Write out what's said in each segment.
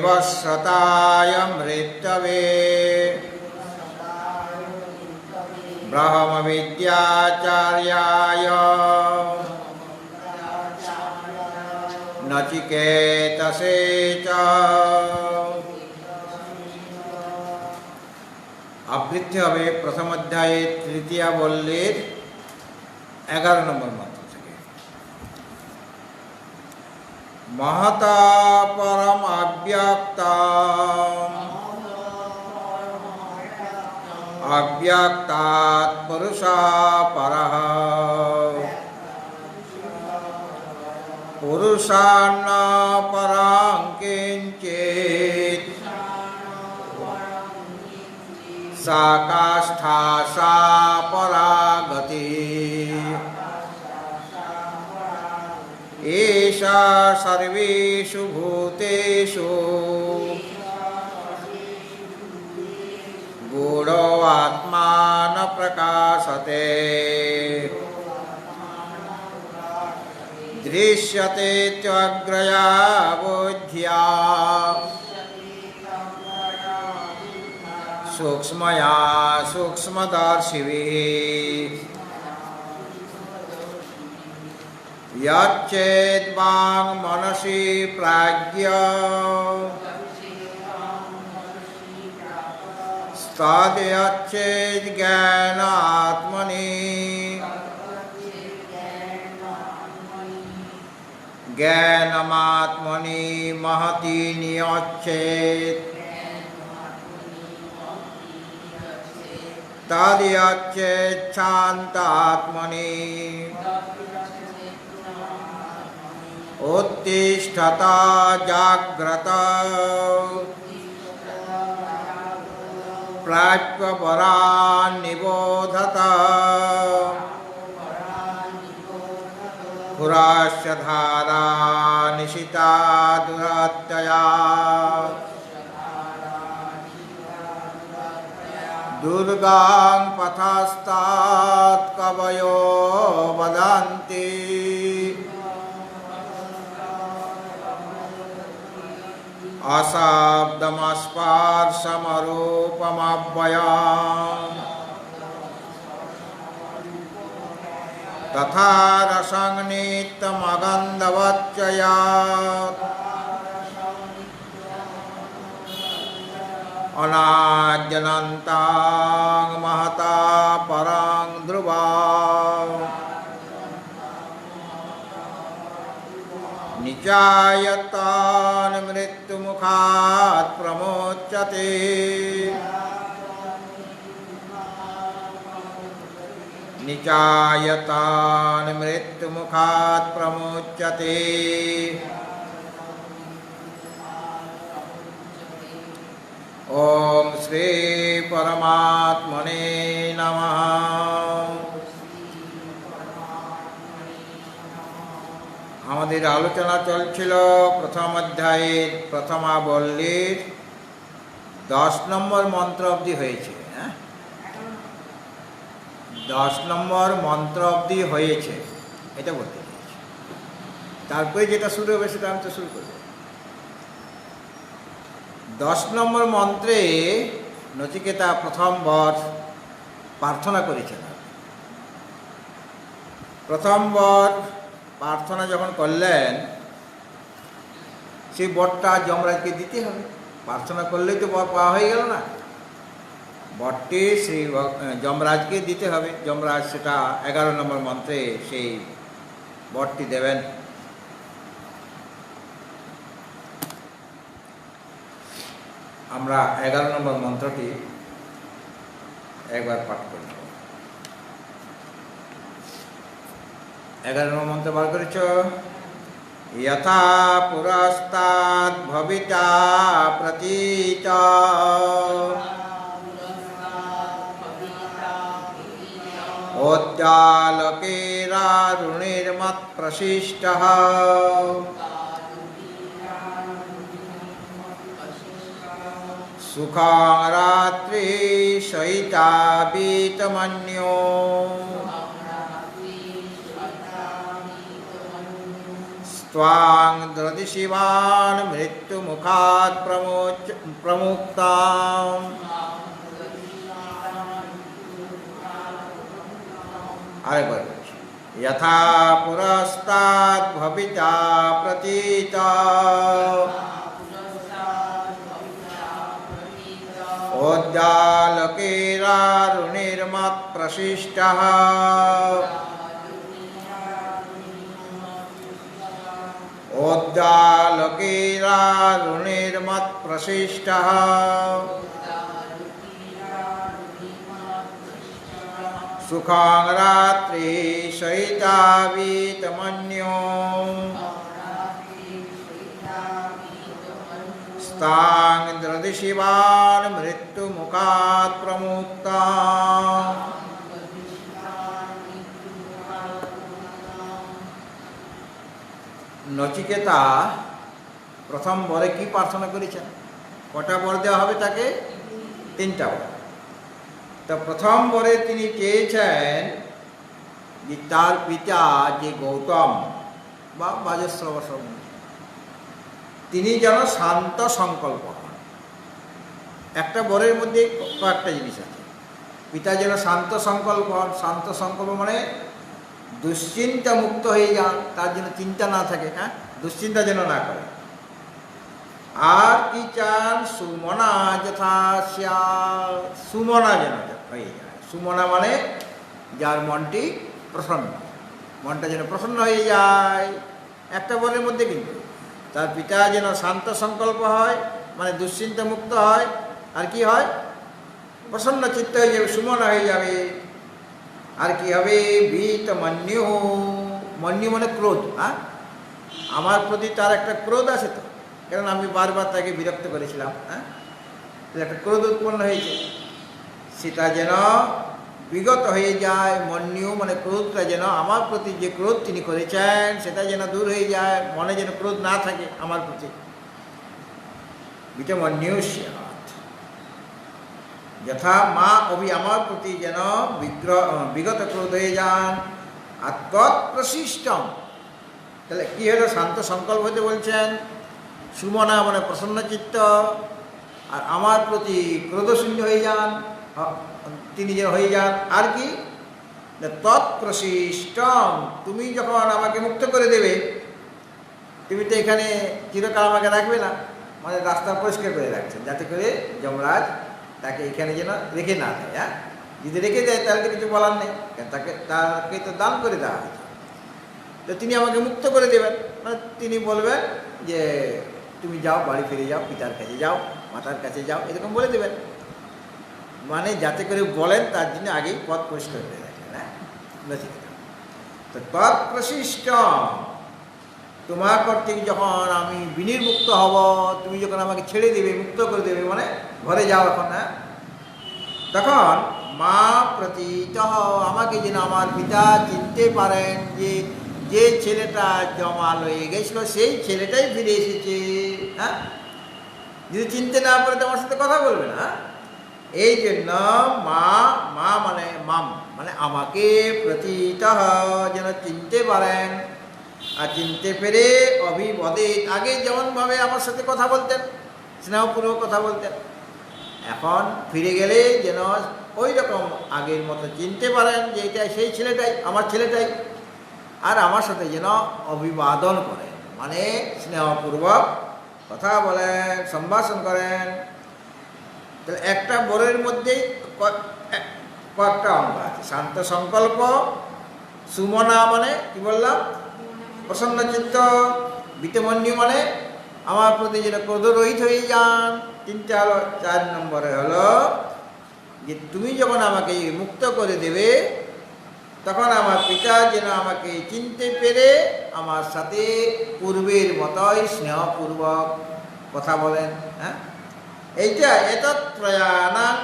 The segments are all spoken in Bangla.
विवस्वताय मृत्यवे ब्रह्मविद्याचार्याय नचिकेतसे च। আবৃত্তি হবে প্রথম অধ্যায়ে তৃতীয় বল্লীর 11 নম্বর মন্ত্র থেকে। महता परम अव्यक्तम् अव्यक्तात् पुरुषा परः पुरुषान्न परं किञ्चित् सा काष्ठा सा परा गतिः एषा सर्वेषु भूतेषु गूढो आत्मा न प्रकाशते दृश्यते त्वग्रया बुद्ध्या सूक्ष्मया सूक्ष्मदर्शिभिः यच्चेद्वाङ् मनसि प्राज्ञ तद्यच्चेज्ञानात्मनि ज्ञानमात्मनि महति नियच्छेत् तद्यच्चेच्छान्तात्मनि उत्तिष्ठता जाग्रत प्राप्यपरान् निबोधत पुराश्च धारा निशिता दुरत्यया दुर्गां पथस्तात् कवयो वदन्ति अशब्दमस्पर्शमरूपमव्ययम् तथा रसं नित्यमगन्धवच्च यत् अनाद्यनन्तां महता परं ध्रुवम् निचायतान् मृत्युमुखात् प्रमोच्यते निचायतान् मृत्युमुखात् प्रमोच्यते ओम श्री परमात्मने नमः। আমাদের আলোচনা চলছিল প্রথম অধ্যায়ের প্রথমা বল্লীর 10 নম্বর মন্ত্র অবধি হয়েছে। 10 নম্বর মন্ত্র অবধি হয়েছে এটা বলতে চাইছি। তারপরে যেটা শুরু হবে সেটা আমি তো শুরু করব। 10 নম্বর মন্ত্রে নচিকেতা প্রথম বর প্রার্থনা করেছেন। প্রথম বর প্রার্থনা যখন করলেন সেই বরটা যমরাজকে দিতে হবে। প্রার্থনা করলেই তো বর পাওয়া হয়ে গেল না, বরটি শ্রী যমরাজকে দিতে হবে। যমরাজ সেটা 11 নম্বর মন্ত্রে সেই বরটি দেবেন। আমরা 11 নম্বর মন্ত্রটি একবার পাঠ করি। 11 নম্বর মন্ত্র বার করেছ। यथा पुरस्ताद् भविता प्रतीत ओद्यालकेरारुणिर्मत्प्रशिष्टः सुखं रात्रि शयितावीतमन्यो त्वां दृदिशिवान् मृत्युमुखात् प्रमुक्ताम् आरेकबार यथा पुरस्ताद् भविता प्रतीता ओद्दालकेरारुणिर्मत्प्रशिष्टः ओद्दालकेरारुणिर्मत्प्रशिष्टः सुखां रात्रि सहितावीतमन्यो स्तां दृदिशिवान् मृत्युमुखात् प्रमुक्ता নচিকেতা প্রথম বরে কি প্রার্থনা করেছেন? কটা বর দেওয়া হবে তাকে? 3টা বর। তো প্রথম বরে তিনি চেয়েছেন যে তার পিতা যে গৌতম বা বাজশ্রব তিনি যেন শান্ত সংকল্প হন। একটা বরের মধ্যে কয়েকটা জিনিস আছে। পিতা যেন শান্ত সংকল্প হন। শান্ত সংকল্প মানে দুশ্চিন্তা মুক্ত হয়ে যান, তার যেন চিন্তা না থাকে, হ্যাঁ, দুশ্চিন্তা যেন না করে। আর কি চান? সুমনা যথা স্যাৎ, সুমনা যেন হয়ে যায়। সুমনা মানে যার মনটি প্রসন্ন, মনটা যেন প্রসন্ন হয়ে যায়। একটা বরের মধ্যে কিন্তু তার পিতা যেন শান্ত সংকল্প হয়, মানে দুশ্চিন্তা মুক্ত হয়, আর কি হয়? প্রসন্ন চিত্ত হয়ে যাবে, সুমনা হয়ে যাবে। আর কি হবে? ভীত মন্যু, মন্যু মানে ক্রোধ। হ্যাঁ, আমার প্রতি তার একটা ক্রোধ আছে তো, কারণ আমি বারবার তাকে বিরক্ত করেছিলাম। হ্যাঁ, একটা ক্রোধ উৎপন্ন হয়েছে, সেটা যেন বিগত হয়ে যায়। মন্যু মানে ক্রোধটা যেন, আমার প্রতি যে ক্রোধ তিনি করেছেন সেটা যেন দূর হয়ে যায়, মনে যেন ক্রোধ না থাকে আমার প্রতি। বিটা মন্যু যথা মা অভি, আমার প্রতি যেন বিগত ক্রোধ হয়ে যান। আর তৎপ্রশিষ্টম, তাহলে কি হলো? শান্ত সংকল্প হতে বলছেন। সুমনা মানে প্রসন্ন চিত্ত, আর আমার প্রতি ক্রোধশূন্য হয়ে যান, তিনি যেন হয়ে যান। আর কি? তৎপ্রশিষ্টম, তুমি যখন আমাকে মুক্ত করে দেবে, তুমি তো এখানে চিরকাল আমাকে রাখবে না, মানে রাস্তা পরিষ্কার করে রাখছেন যাতে করে যমরাজ তাকে এখানে যেন রেখে না দেয়। হ্যাঁ, যদি রেখে দেয় তাহলে তো কিছু বলার নেই, তাকে তো দান করে দেওয়া হয়েছে। তো তিনি আমাকে মুক্ত করে দেবেন, মানে তিনি বলবেন যে তুমি যাও, বাড়ি ফিরে যাও, পিতার কাছে যাও, মাতার কাছে যাও, এরকম বলে দেবেন। মানে যাতে করে বলেন তার জন্য আগেই পথ পরিষ্কার করে রাখেন। হ্যাঁ, তো পথ প্রশিষ্ট, তোমার কর্তৃক যখন আমি বিনির্মুক্ত হব, তুমি যখন আমাকে ছেড়ে দেবে, মুক্ত করে দেবে, মানে ঘরে যাও এখন, হ্যাঁ, তখন মা প্রতীত, আমাকে যেন আমার পিতা চিনতে পারেন যে যে ছেলেটা জমাল হয়ে গেছিল সেই ছেলেটাই ফিরে এসেছে। হ্যাঁ, যদি চিনতে না পারে তোমার সাথে কথা বলবে না। এই জন্য মা, মা মানে মাম মানে আমাকে প্রতীত যেন চিনতে পারেন। আর চিনতে পেরে অভিবদে, আগে যেমনভাবে আমার সাথে কথা বলতেন, স্নেহপূর্বক কথা বলতেন, এখন ফিরে গেলে যেন ওই রকম আগের মতো চিনতে পারেন যে এটা সেই ছেলেটাই, আমার ছেলেটাই। আর আমার সাথে যেন অভিবাদন করেন, মানে স্নেহপূর্বক কথা বলেন, সম্ভাষণ করেন। তাহলে একটা বরের মধ্যেই কয়েকটা অঙ্গ আছে। শান্ত সংকল্প, সুমনা মানে কি বললাম? প্রসন্ন চিত্ত, বিতমন্যু মানে আমার প্রতি যেন ক্রোধরহিত হয়ে যান। 3টা হলো। 4 নম্বরে হলো যে তুমি যখন আমাকে মুক্ত করে দেবে তখন আমার পিতা যেন আমাকে চিনতে পেরে আমার সাথে পূর্বের মতোই স্নেহপূর্বক কথা বলেন। হ্যাঁ, এইটা এতত্রয়ানাং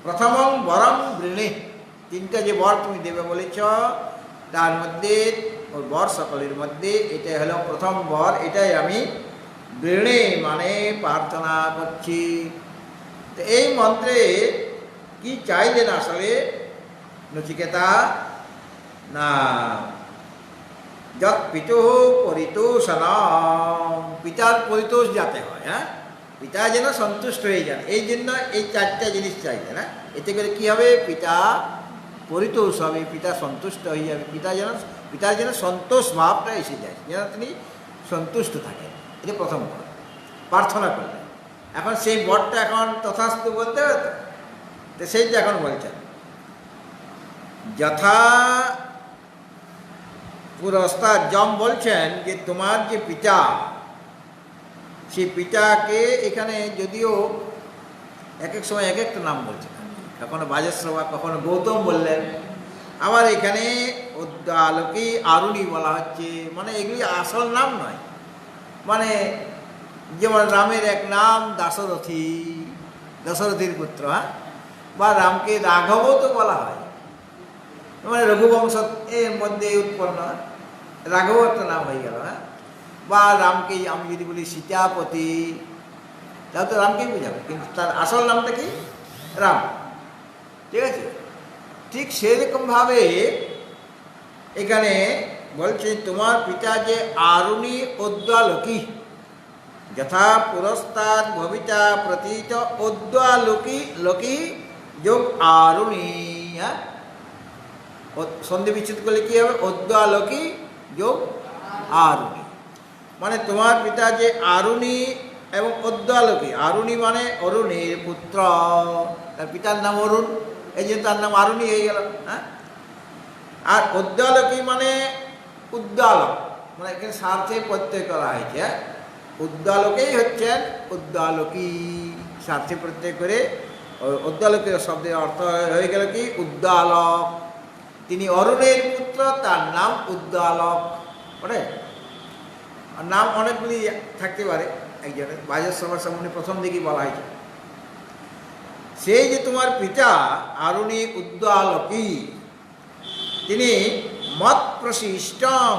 প্রথমং বরং বৃণে, 3টা যে বর তুমি দেবে বলেছ তার মধ্যে, ওর বর সকলের মধ্যে এটাই হলো প্রথম বর। এটাই আমি বৃণে মানে প্রার্থনা করছি। তো এই মন্ত্রে কি চাইলেন আসলে নচিকেতা? না, যৎ পিতুঃ পরিতোষণম, পিতার পরিতোষ যাতে হয়, হ্যাঁ, পিতা যেন সন্তুষ্ট হয়ে যান, এই জন্য এই চারটা জিনিস চাইছে না। এতে করে কী হবে, পিতা পরিতোষ হবে, পিতা সন্তুষ্ট হয়ে যাবে, পিতার যেন সন্তোষ ভাবটা এসে যায়, যেন তিনি সন্তুষ্ট থাকেন। এটা প্রথম বর প্রার্থনা করলেন। এখন সেই বরটা এখন তথাস্তু বলতে হবে তো সেইটা এখন বলছেন, যথা পুরস্তাদ যম বলছেন যে তোমার যে পিতা, সেই পিতাকে এখানে যদিও এক এক সময় এক একটা নাম বলছেন, কখনো বাজশ্রবা, কখনো গৌতম বললেন, আবার এখানে উদ্দালকী আরুণী বলা হচ্ছে, মানে এগুলি আসল নাম নয়। মানে যেমন রামের এক নাম দাশরথী, দশরথীর পুত্র, হ্যাঁ, বা রামকে রাঘবও তো বলা হয়, মানে রঘুবংশ এর মধ্যে উৎপন্ন, রাঘব একটা নাম হয়ে গেল, হ্যাঁ। বা রামকে আমি যদি বলি সীতাপতি, তাহলে তো রামকেই বোঝাবে, কিন্তু তার আসল নামটা কি, রাম, ঠিক আছে। ঠিক সেরকমভাবে এখানে বলছে তোমার পিতা যে আরুণী উদ্দালকী, যথা পুরস্তাদ ভবিতা প্রতীত উদ্দালকী, লকী যোগ আরুণী, হ্যাঁ, সন্ধি বিচ্ছেদ করলে কী হবে, উদ্দালকী যোগ আরুণী, মানে তোমার পিতা যে আরুণী এবং উদ্দালকী, আরুণী মানে অরুণের পুত্র, তার পিতার নাম অরুণ, এই জন্য তার নাম আরুণী হয়ে গেল, হ্যাঁ। আর উদ্দালকী মানে উদ্দালক, মানে এখানে স্বার্থে প্রত্যয় করা হয়েছে, উদ্দালকেই হচ্ছেন উদ্দালকী, স্বার্থে প্রত্যয় করে উদ্দালকের শব্দের অর্থ হয়ে গেল কি উদ্দালক, তিনি অরুণের পুত্র, তার নাম উদ্দালক, মানে নাম অনেকগুলি থাকতে পারে একজনের, বাজশ্রবার সামনে প্রথম দিকেই বলা হয়েছে। সেই যে তোমার পিতা আরুণী উদ্দালকী, তিনি মত প্রশিষ্টং,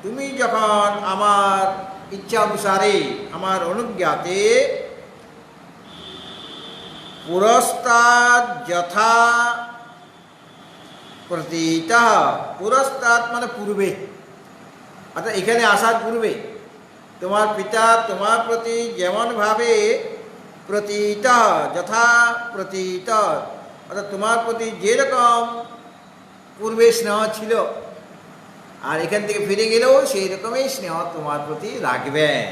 তুমি যখন আমার ইচ্ছা অনুসারে, আমার অনুজ্ঞাতে, পুরস্তাদ যথা প্রতীতা, পুরস্তাদ মানে পূর্বে, অর্থাৎ এখানে আসার পূর্বে তোমার পিতা তোমার প্রতি যেমনভাবে প্রতীত, যথা প্রতীত, অর্থাৎ তোমার প্রতি যেরকম পূর্বে স্নেহ ছিল, আর এখান থেকে ফিরে গেলেও সেই রকমই স্নেহ তোমার প্রতি রাখবেন,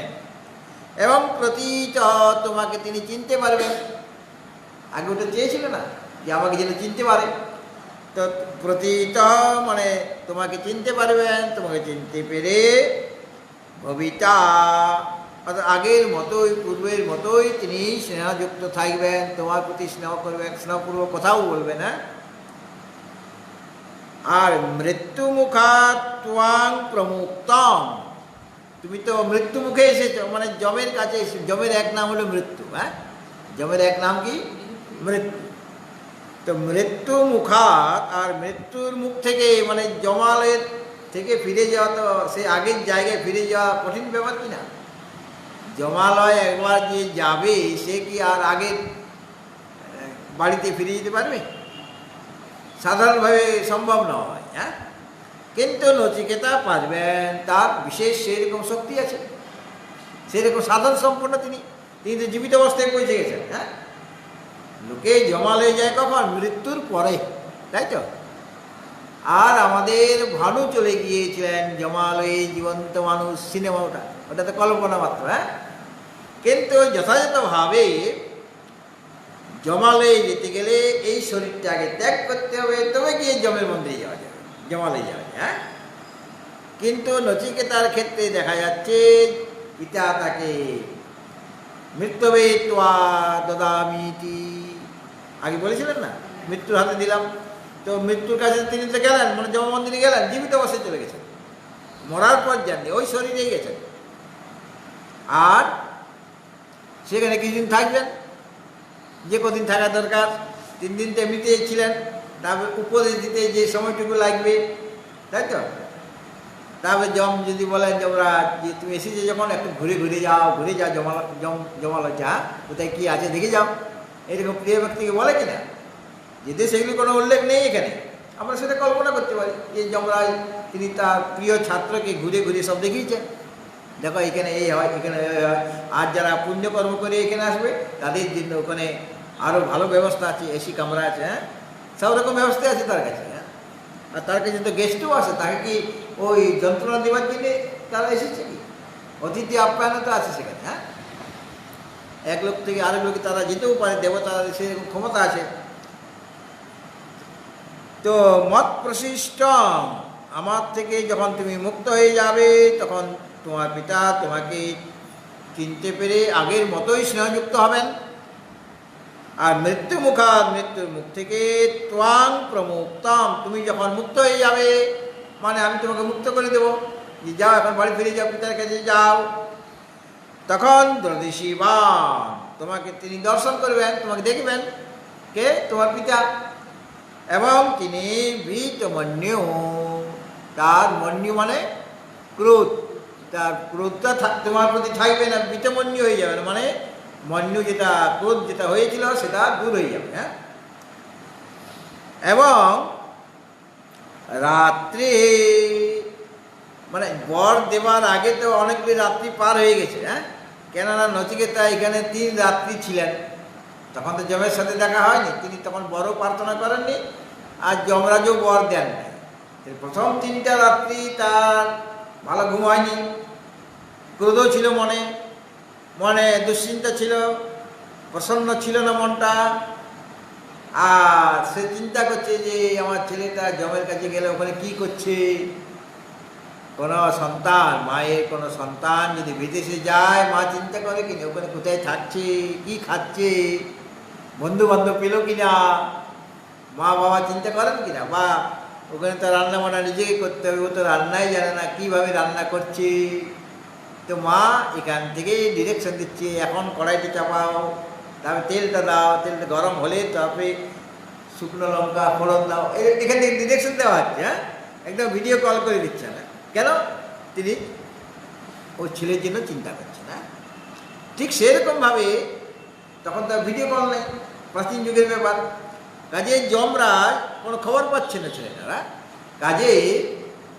এবং প্রতীত, তোমাকে তিনি চিনতে পারবেন। আগে ওটা চেয়েছিল না যে আমাকে যেন চিনতে পারে, তো প্রতীত মানে তোমাকে চিনতে পারবেন, তোমাকে চিনতে পেরে ভবিতা, অর্থাৎ আগের মতোই পূর্বের মতোই তিনি স্নেহযুক্ত থাকবেন, তোমার প্রতি স্নেহ করবেন, স্নেহপূর্বক কথাও বলবেন, হ্যাঁ। আর মৃত্যু মুখাত ত্বাং প্রমুক্তম, তুমি তো মৃত্যু মুখে এসেছো, মানে যমের কাছে এসে, যমের এক নাম হলো মৃত্যু, হ্যাঁ, যমের এক নাম কি মৃত্যু, তো মৃত্যু মুখাত, আর মৃত্যুর মুখ থেকে মানে জমালের থেকে ফিরে যাওয়া, তো সে আগের জায়গায় ফিরে যাওয়া কঠিন ব্যাপার কিনা, জমালয় একবার যে যাবে সে কি আর আগের বাড়িতে ফিরে যেতে পারবে, সাধারণভাবে সম্ভব নয়, হ্যাঁ। কিন্তু নচিকেতা পারবেন, তার বিশেষ সেরকম শক্তি আছে, সেরকম সাধন সম্পন্ন তিনি তো জীবিত অবস্থায় পৌঁছে গেছেন, হ্যাঁ। লোকে জমালয়ে যায় কখন, মৃত্যুর পরে, তাই তো। আর আমাদের ভানু চলে গিয়েছিলেন জমালয়ে, জীবন্ত মানুষ, সিনেমা, ওটা তো কল্পনা মাত্র, হ্যাঁ। কিন্তু যথাযথভাবে জমালয়ে যেতে গেলে এই শরীরটাকে ত্যাগ করতে হবে, তবে গিয়ে যমের মন্দিরে যাওয়া যাবে, জমালয়ে যাওয়া যায়, হ্যাঁ। কিন্তু নচিকেতার ক্ষেত্রে দেখা যাচ্ছে পিতা তাকে মৃত্যবে ত্বা দদামিতি, আগে বলেছিলেন না, মৃত্যুর হাতে দিলাম, তো মৃত্যুর কাছে তিনি তো গেলেন, মানে জমা মন্দিরে গেলেন, জীবিত অবস্থায় চলে গেছেন, মরার পর যাননি, ওই শরীরেই গেছেন, আর সেখানে কিছুদিন থাকবেন, যে কদিন থাকা দরকার, 3 দিন তো এমনিতেই ছিলেন, তারপর উপদেশ দিতে যে সময়টুকু লাগবে, তাই তো। তারপরে যম যদি বলেন যমরাজ যে তুমি এসেছো যখন একটু ঘুরে যাও, জমালয় যা, কোথায় কী আছে দেখে যাও, এরকম প্রিয় ব্যক্তিকে বলে কিনা, যেতে সেগুলি কোনো উল্লেখ নেই এখানে, আমরা সেটা কল্পনা করতে পারি যে যমরাজ তিনি তার প্রিয় ছাত্রকে ঘুরে ঘুরে সব দেখিয়েছেন, দেখো এখানে এই হয়, এখানে এই হয়, আর যারা পুণ্যকর্ম করে এখানে আসবে তাদের জন্য ওখানে আরও ভালো ব্যবস্থা আছে, এসি কামরা আছে, হ্যাঁ, সব রকম ব্যবস্থা আছে তার কাছে, হ্যাঁ। আর তার কাছে তো গেস্টও আছে, তাকে কি ওই যন্ত্রণা দেওয়ার জন্যে তারা এসেছে কি? অতিথি আপ্যায়ন তো আছে সেখানে, হ্যাঁ। এক লোক থেকে আরেক লোকে তারা যেতেও পারে, দেবতাদের সেরকম ক্ষমতা আছে। তো মত প্রশিষ্টম, আমার থেকে যখন তুমি মুক্ত হয়ে যাবে তখন তোমার পিতা তোমাকে চিনতে পেরে আগের মতোই স্নেহযুক্ত হবেন। আর মৃত্যুর মুখ থেকে ত্বাং প্রমুক্তম, তুমি যখন মুক্ত হয়ে যাবে মানে আমি তোমাকে মুক্ত করে দেবো, যে যাও এখন বাড়ি ফিরে যাও, পিতার কাছে যাও, তখন দর্শিবান, তোমাকে তিনি দর্শন করবেন, তোমাকে দেখবেন, কে? তোমার পিতা। এবং তিনি ভীতমন্যু, তার মন্যু মানে ক্রোধ, তার ক্রোধটা তোমার প্রতি থাকবে না, ভীতমন্যু হয়ে যাবে, মানে মন্যু যেটা ক্রোধ যেটা হয়েছিল সেটা দূর হয়ে যাবে, হ্যাঁ। এবং রাত্রি মানে বর দেওয়ার আগে তো অনেকগুলি রাত্রি পার হয়ে গেছে, হ্যাঁ, কেননা নচিকেতা এখানে 3 রাত্রি ছিলেন, তখন তো যমের সাথে দেখা হয়নি, তিনি তখন বরও প্রার্থনা করেননি আর যমরাজও বর দেন নাই। প্রথম 3টা রাত্রি তার ভালো ঘুম হয়নি, ক্রোধও ছিল মনে, মনে দুশ্চিন্তা ছিল, প্রসন্ন ছিল না মনটা, আর সে চিন্তা করছে যে আমার ছেলেটা যমের কাছে গেলে ওখানে কি করছে, কোনো সন্তান, মায়ের কোনো সন্তান যদি বিদেশে যায় মা চিন্তা করে কিনা ওখানে কোথায় থাকছে, কি খাচ্ছে, বন্ধু বান্ধব পেল কিনা, মা বাবা চিন্তা করেন কিনা, বা ওখানে তো রান্না বান্না নিজেকে করতে হবে, ও তো রান্নাই জানে না কীভাবে রান্না করছে। তো মা এখান থেকেই ডিরেকশন দিচ্ছে, এখন কড়াইতে চাপাও, তারপরে তেলটা দাও, তেলটা গরম হলে তারপরে শুকনো লঙ্কা ফোড়ন দাও, এখান থেকে ডিরেকশন দেওয়া হচ্ছে, হ্যাঁ, একদম ভিডিও কল করে দিচ্ছে না, কেন? তিনি ওই ছেলের জন্য চিন্তা করছেন, হ্যাঁ। ঠিক সেরকমভাবে তখন তার ভিডিও কল নেই, প্রাচীন যুগের ব্যাপার, কাজে যমরাজ কোনো খবর পাচ্ছে না ছেলেটারা, কাজে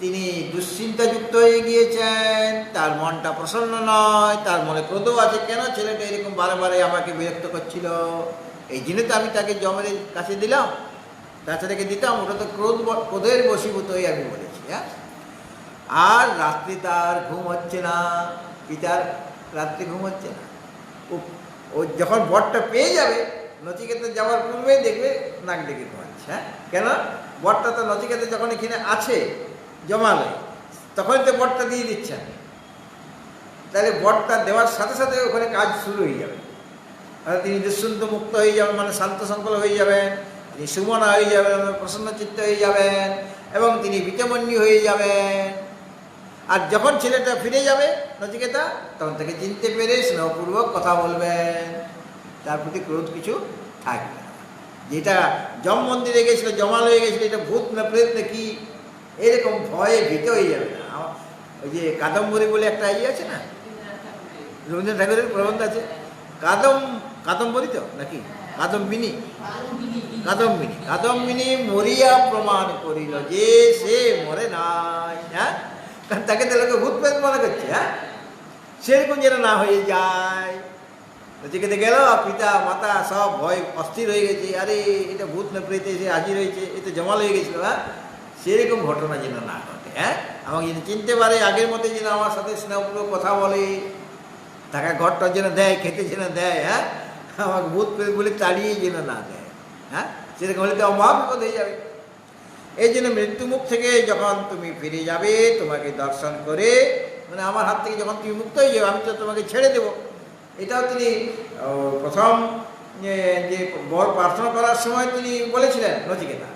তিনি দুশ্চিন্তাযুক্ত হয়ে গিয়েছেন, তার মনটা প্রসন্ন নয়, তার মনে ক্রোধও আছে, কেন ছেলেটা এরকম বারে বারে আমাকে বিরক্ত করছিল, এই জন্য তো আমি তাকে যমের কাছে দিলাম, তাছাড়াকে দিতাম, ওটা তো ক্রোধের বশীভূত হয়ে আমি বলেছি, হ্যাঁ। আর রাত্রি তার ঘুম হচ্ছে না, পিতার রাত্রি ঘুম হচ্ছে না, ও যখন বরটা পেয়ে যাবে নচিকেতা যাওয়ার পূর্বেই দেখবে নাক ডেকে ঘুমাচ্ছে, হ্যাঁ, কেন? বরটা তো নচিকেতা যখন এখানে আছে জমালে তখন তো বরটা দিয়ে দিচ্ছেন, তাহলে বরটা দেওয়ার সাথে সাথে ওখানে কাজ শুরু হয়ে যাবে, আর তিনি দুশ্চিন্ত মুক্ত হয়ে যাবেন, মানে শান্ত সংকল্প হয়ে যাবেন, তিনি সুমনা হয়ে যাবেন, প্রসন্ন চিত্ত হয়ে যাবেন, এবং তিনি বিতমন্যু হয়ে যাবেন। আর যখন ছেলেটা ফিরে যাবে নচিকেতা তখন তাকে চিনতে পেরে স্নেহপূর্বক কথা বলবেন, তার প্রতি ক্রোধ কিছু থাকবে না। যেটা যম মন্দিরে গেছিলো, জমাল হয়ে গেছিলো, এটা ভূত না প্রেত না কি, এরকম ভয়ে ভীত হয়ে যাবে না। ওই যে কাদম্বরী বলে একটা ইয়ে আছে না, রবীন্দ্রনাথ ঠাকুরের প্রবন্ধ আছে, কাদম্বরী তো নাকি কাদম্বিনী, কাদম্বিনী মরিয়া প্রমাণ করিল যে সে মরে নাই, হ্যাঁ, তাকে তো লোকে ভূত প্রেত মনে করছে, হ্যাঁ, সেরকম যেন না হয়ে যায়। নচিকেতা গেল, পিতা মাতা সব ভয় অস্থির হয়ে গেছে, আরে এটা ভূত না প্রেতে এসে হাজির হয়েছে, এটা জমাল হয়ে গেছিল, হ্যাঁ, সেরকম ঘটনা যেন না ঘটে, হ্যাঁ, আমাকে যেন চিনতে পারে, আগের মধ্যে যেন আমার সাথে স্নেহপূর্বক কথা বলে, টাকা ঘরটার যেন দেয়, খেতে যেন দেয়, হ্যাঁ, আমাকে ভূত প্রেত বলে তাড়িয়ে যেন না দেয়, হ্যাঁ, সেরকম হলে তো মহাবিপদ হয়ে যাবে। এই জন্য মৃত্যুমুখ থেকে যখন তুমি ফিরে যাবে তোমাকে দর্শন করে, মানে আমার হাত থেকে যখন তুমি মুক্ত হয়ে যাবে আমি তো তোমাকে ছেড়ে দেবো। এটাও তিনি প্রথম যে বর প্রার্থনা করার সময় তিনি বলেছিলেন নচিকেতা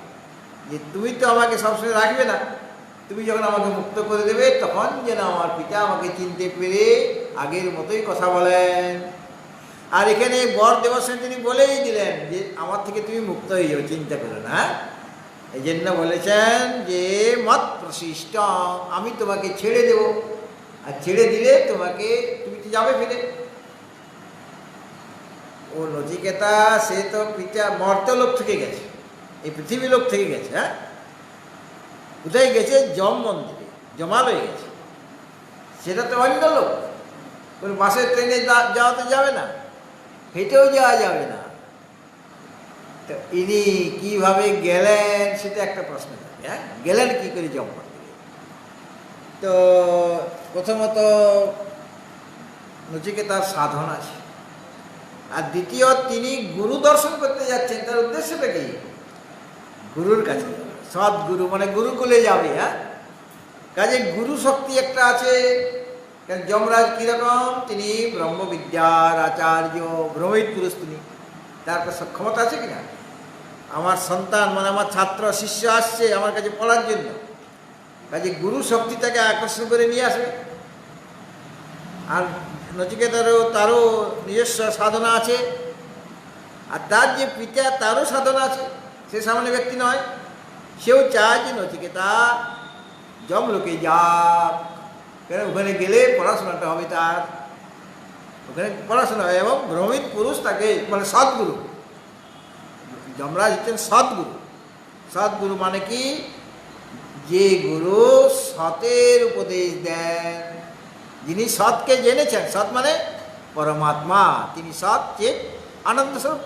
যে তুমি তো আমাকে সবসময় রাখবে না, তুমি যখন আমাকে মুক্ত করে দেবে তখন যেন আমার পিতা আমাকে চিনতে পেরে আগের মতোই কথা বলেন। আর এখানে বর দেওয়ার সময় তিনি বলেই দিলেন যে আমার থেকে তুমি মুক্ত হয়ে যাবে, চিন্তা করো না। এই জন্য বলেছেন যে মত প্রশিষ্ট, আমি তোমাকে ছেড়ে দেব, আর ছেড়ে দিলে তোমাকে তুমি তো যাবে ফিরে। ও নচিকেতা সে তো পিতা মর্তলোক থেকে গেছে, এই পৃথিবী লোক থেকে গেছে, হ্যাঁ, কোথায় গেছে? যম মন্দিরে জমালয়ে গেছে। সেটা তো অন্য লোক, কোনো বাসে ট্রেনে যাওয়া তো যাবে না, হেঁটেও যাওয়া যাবে না। তো ইনি কীভাবে গেলেন সেটা একটা প্রশ্ন থাকে। হ্যাঁ, গেলেন কী করে যম মন্দিরে? তো প্রথমত নচিকেতার সাধনা আছে, আর দ্বিতীয় তিনি গুরু দর্শন করতে যাচ্ছেন। তার উদ্দেশ্যটা কি? গুরুর কাছে যাবে, সদ্গুরু মানে গুরুকুলে যাবে। হ্যাঁ, কাজে গুরু শক্তি একটা আছে। যমরাজ কীরকম? তিনি ব্রহ্মবিদ্যার আচার্য, ব্রহ্মবিদ পুরুষ তিনি। তার ক্ষমতা আছে কিনা? আমার সন্তান মানে আমার ছাত্র শিষ্য আসছে আমার কাছে পড়ার জন্য, কাজে গুরু শক্তি তাকে আকর্ষণ করে নিয়ে আসবে। আর তারও নিজস্ব সাধনা আছে, আর তার যে পিতা তারও সাধনা আছে, সে সামান্য ব্যক্তি নয়। সেও চায় যে নচিকেতা যমলোকে যাক, কেন ওখানে গেলে পড়াশোনাটা হবে, তার ওখানে পড়াশোনা হয়। এবং ব্রহ্মবিদ পুরুষ তাকে মানে সদ্গুরু, যমরাজ হচ্ছেন সদ্গুরু। সদ্গুরু মানে কি? যে গুরু সতের উপদেশ দেন, যিনি সৎকে জেনেছেন। সৎ মানে পরমাত্মা, তিনি সৎ যে আনন্দ স্বরূপ।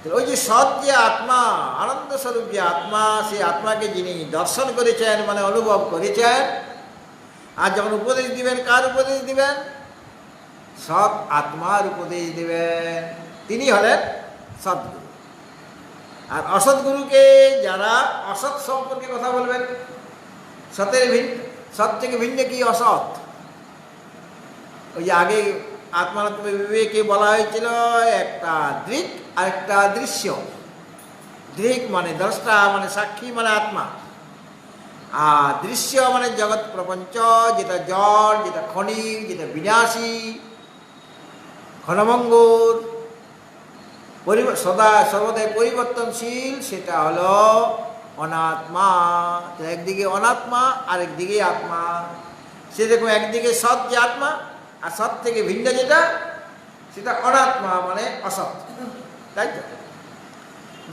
তো ওই যে সৎ যে আত্মা, আনন্দ স্বরূপ যে আত্মা, সেই আত্মাকে যিনি দর্শন করেছেন মানে অনুভব করেছেন, আর যখন উপদেশ দিবেন, কার উপদেশ দিবেন? সৎ আত্মার উপদেশ দিবেন। তিনি হলেন সদ্গুরু। আর অসৎগুরুকে যারা অসৎ সম্পর্কে কথা বলবেন, সতের ভিন্ন, সৎ থেকে ভিন্ন কি? অসৎ। ওই যে আগে আত্মাত্ম বিবেকে বলা হয়েছিল একটা দৃক আর একটা দৃশ্য। দৃক মানে দ্রষ্টা মানে সাক্ষী মানে আত্মা, আর দৃশ্য মানে জগৎ প্রপঞ্চ, যেটা জড়, যেটা ক্ষণিক, যেটা বিনাশী, ক্ষণভঙ্গুর, সদা সর্বদাই পরিবর্তনশীল, সেটা হলো অনাত্মা। তো একদিকে অনাত্মা আর একদিকে আত্মা। সেরকম একদিকে সৎ যে আত্মা, আর সৎ থেকে ভিন্ন যেটা সেটা অনাত্মা মানে অসৎ, তাই তো?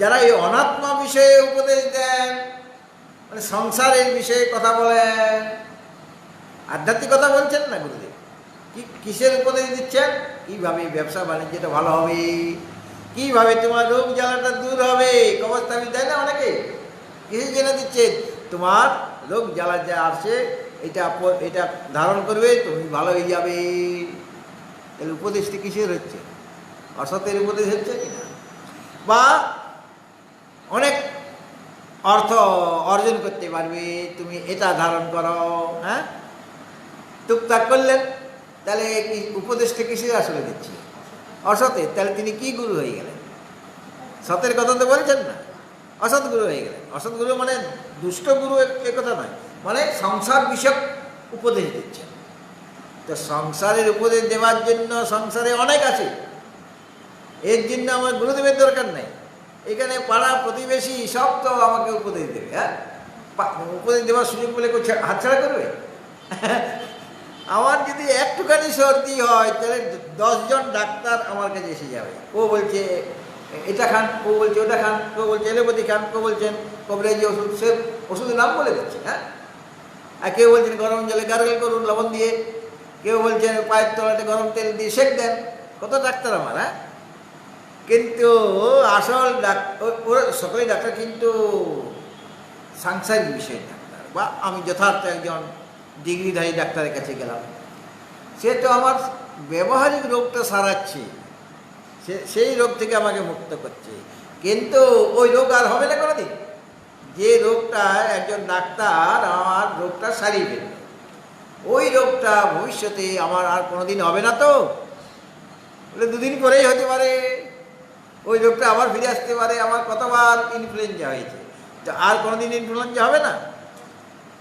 যারা এই অনাত্মা বিষয়ে উপদেশ দেন, মানে সংসারের বিষয়ে কথা বলেন, আধ্যাত্মিক কথা বলছেন না গুরুদেব, কিসের উপদেশ দিচ্ছেন? কীভাবে ব্যবসা বাণিজ্যটা ভালো হবে, কীভাবে তোমার রোগ জ্বালাটা দূর হবে। কবরস্থানে দেয় না অনেকে, কিসের জন্য দিচ্ছে? তোমার রোগ জ্বালা যা আসছে এটা ধারণ করবে, তুমি ভালো হয়ে যাবে। তাহলে উপদেশটি কিসের হচ্ছে? অসতের উপদেশ হচ্ছে কিনা? বা অনেক অর্থ অর্জন করতে পারবে, তুমি এটা ধারণ করো। হ্যাঁ, টুকটাক করলেন, তাহলে উপদেশটা কিসের আসলে দিচ্ছে? অসতের। তাহলে তিনি কি গুরু হয়ে গেলেন? সতের কথা তো বলছেন না, অসৎ গুরু হয়ে গেলেন। অসৎ গুরু মানে দুষ্ট গুরু এ কথা নয়, মানে সংসার বিষয়ক উপদেশ দিচ্ছেন। তো সংসারের উপদেশ দেওয়ার জন্য সংসারে অনেক আছে, এর জন্য আমার গুরুদেবের দরকার নেই। এখানে পাড়া প্রতিবেশী সব তো আমাকে উপদেশ দেবে। হ্যাঁ, উপদেশ দেওয়ার সুযোগ পেলে কেউ হাতছাড়া করবে? আমার যদি একটুখানি সর্দি হয়, তাহলে 10 জন ডাক্তার আমার কাছে এসে যাবে। ও বলছে এটা খান, ও বলছে ওটা খান, কেউ বলছে এলোপ্যাথি খান, কেউ বলছেন কবরেজি ওষুধ, সে ওষুধের নাম বলে দিচ্ছে। হ্যাঁ, আর কেউ বলছেন গরম জলে গার্গেল করুন লবণ দিয়ে, কেউ বলছেন পায়ের তলাতে গরম তেল দিয়ে সেঁক দেন। কত ডাক্তার আমার। হ্যাঁ, কিন্তু আসল ওরা সকলেই ডাক্তার, কিন্তু সাংসারিক বিষয়ের ডাক্তার। বা আমি যথার্থ একজন ডিগ্রিধারী ডাক্তারের কাছে গেলাম, সে তো আমার ব্যবহারিক রোগটা সারাচ্ছে, সেই রোগ থেকে আমাকে মুক্ত করছে, কিন্তু ওই রোগ আর হবে না কোনোদিন। যে রোগটা একজন ডাক্তার আমার রোগটা সারিয়ে দেবে, ওই রোগটা ভবিষ্যতে আমার আর কোনোদিন হবে না। তো বলে 2 দিন পরেই হতে পারে, ওই রোগটা আবার ফিরে আসতে পারে। আমার কতবার ইনফ্লুয়েঞ্জা হয়েছে, তো আর কোনোদিন ইনফ্লুয়েঞ্জা হবে না?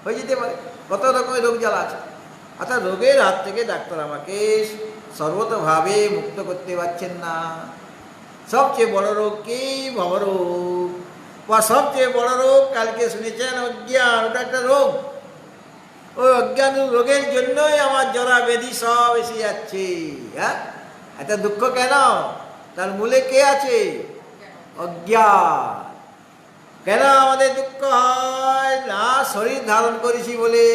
হয়ে যেতে পারে। কত রকমের রোগ জ্বালা আছে। অর্থাৎ রোগের হাত থেকে ডাক্তার আমাকে সর্বতভাবে মুক্ত করতে পারছেন না। সবচেয়ে বড় রোগ কি? ভবরোগ। বা সবচেয়ে বড় রোগ কালকে শুনেছেন অজ্ঞান, ওটা একটা রোগ। ওই অজ্ঞান রোগের জন্যই আমার জরা ব্যাধি সব এসে যাচ্ছে। হ্যাঁ, এত দুঃখ কেন? তার মূলে কে আছে? অজ্ঞান। কেন আমাদের দুঃখ হয়? না শরীর ধারণ করেছি বলে।